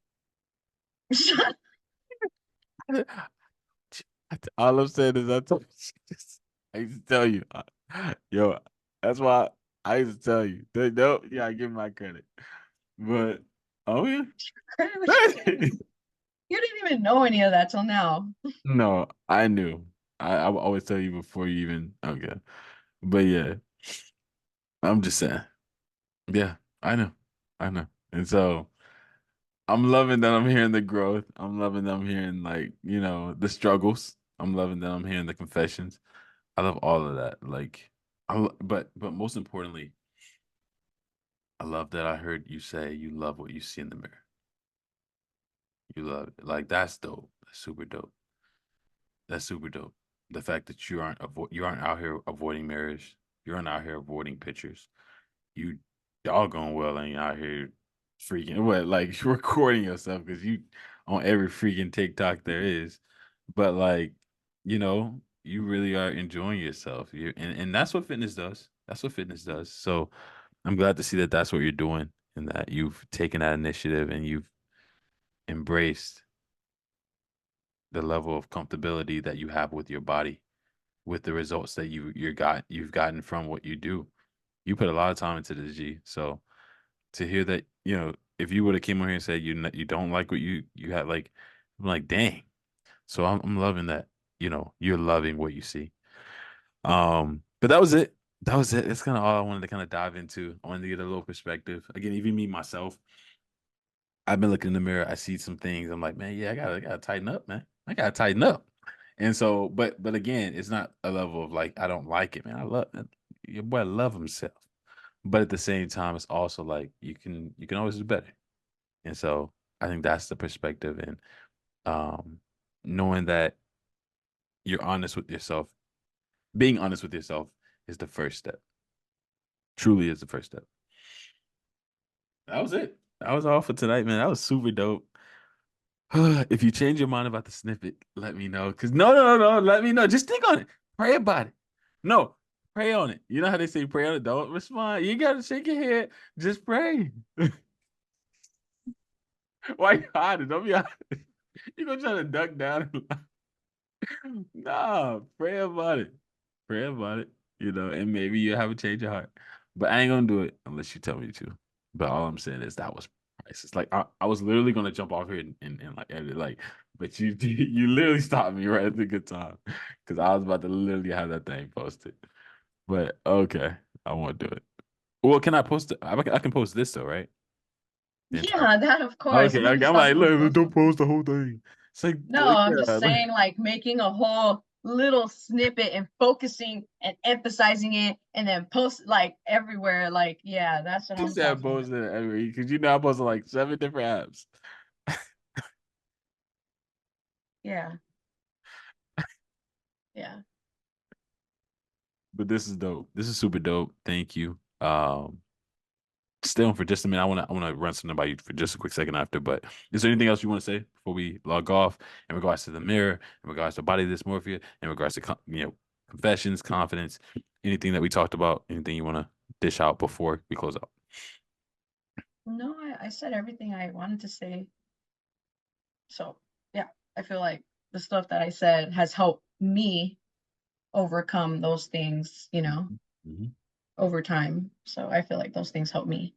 All I'm saying is I told you. I used to tell you, yo. That's why I used to tell you. No, yeah, I give my credit, but oh yeah. Credit what you get. You didn't even know any of that till now. No, I knew. I would always tell you before you even okay. But yeah, I'm just saying. Yeah, I know. I know. And so I'm loving that I'm hearing the growth. I'm loving that I'm hearing like, the struggles. I'm loving that I'm hearing the confessions. I love all of that. Like but most importantly, I love that I heard you say you love what you see in the mirror. You love it. Like that's dope. That's super dope. That's super dope. The fact that you aren't out here avoiding marriage. You aren't out here avoiding pictures. You y'all going well and you out here freaking what like recording yourself because you on every freaking TikTok there is. But like, you really are enjoying yourself. And that's what fitness does. That's what fitness does. So I'm glad to see that that's what you're doing. and that you've taken that initiative and you've embraced the level of comfortability that you have with your body, with the results that you've gotten from what you do. You put a lot of time into this, G. So to hear that, if you would have came on here and said you don't like what you had, like, I'm like, dang. So I'm loving that. You're loving what you see. But that was it. That was it. That's kind of all I wanted to kind of dive into. I wanted to get a little perspective. Again, even me myself, I've been looking in the mirror. I see some things. I'm like, man, yeah, I gotta tighten up, man. I gotta tighten up. And so, but again, it's not a level of like I don't like it, man. I love your boy. Love himself, but at the same time, it's also like you can always do better. And so, I think that's the perspective, and um, knowing that you're honest with yourself, being honest with yourself is the first step. Truly, is the first step. That was it. That was all for tonight, man. That was super dope. If you change your mind about the snippet, let me know. Cause no, let me know. Just think on it. Pray about it. No, pray on it. You know how they say pray on it. Don't respond. You gotta shake your head. Just pray. Why you hiding? Don't be hiding. You gonna try to duck down and lie. Nah, pray about it. Pray about it. And maybe you'll have a change of heart. But I ain't gonna do it unless you tell me to. But all I'm saying is that was priceless. Like I was literally gonna jump off here and like edit, like, but you you literally stopped me right at the good time because I was about to literally have that thing posted. But okay, I won't do it. Well, can I post it? I can post this though, right? The entire. Yeah, that of course. I'm Okay, not gonna okay. I'm stop like, you from look, don't posting. post the whole thing. It's No, I'm just yeah, saying, like making a whole little snippet and focusing and emphasizing it, and then post like everywhere. Like, yeah, that's what he I'm said talking about. posted it every because I posted like 7 different apps. Yeah, yeah. But this is dope. This is super dope. Thank you. Stay on for just a minute. I wanna run something by you for just a quick second after. But is there anything else you want to say before we log off in regards to the mirror, in regards to body dysmorphia, in regards to confessions, confidence, anything that we talked about, anything you want to dish out before we close out? No, I said everything I wanted to say. So, yeah, I feel like the stuff that I said has helped me overcome those things, Mm-hmm. over time. So I feel like those things help me.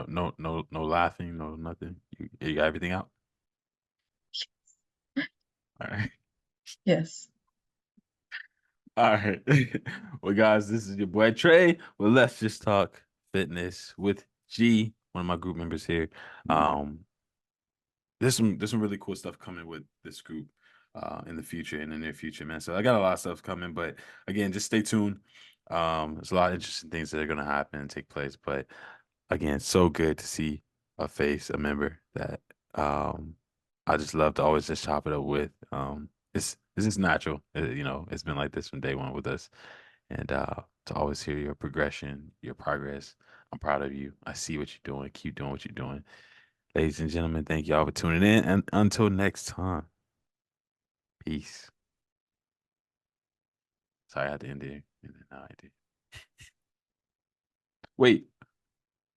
No, no laughing, no nothing. You got everything out. All right. Yes. All right. Well, guys, this is your boy Trey. Well, let's just talk fitness with G, one of my group members here. Um, there's some really cool stuff coming with this group in the future, in the near future, man. So I got a lot of stuff coming, but again, just stay tuned. There's a lot of interesting things that are gonna happen and take place. But again, so good to see a face, a member that I just love to always just chop it up with. It's just natural. It's been like this from day one with us. And to always hear your progression, your progress. I'm proud of you. I see what you're doing. Keep doing what you're doing. Ladies and gentlemen, thank y'all for tuning in. And until next time, peace. Sorry, I had to end it. And then I did. Wait.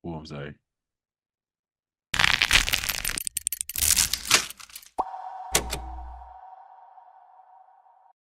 Oh, I'm sorry.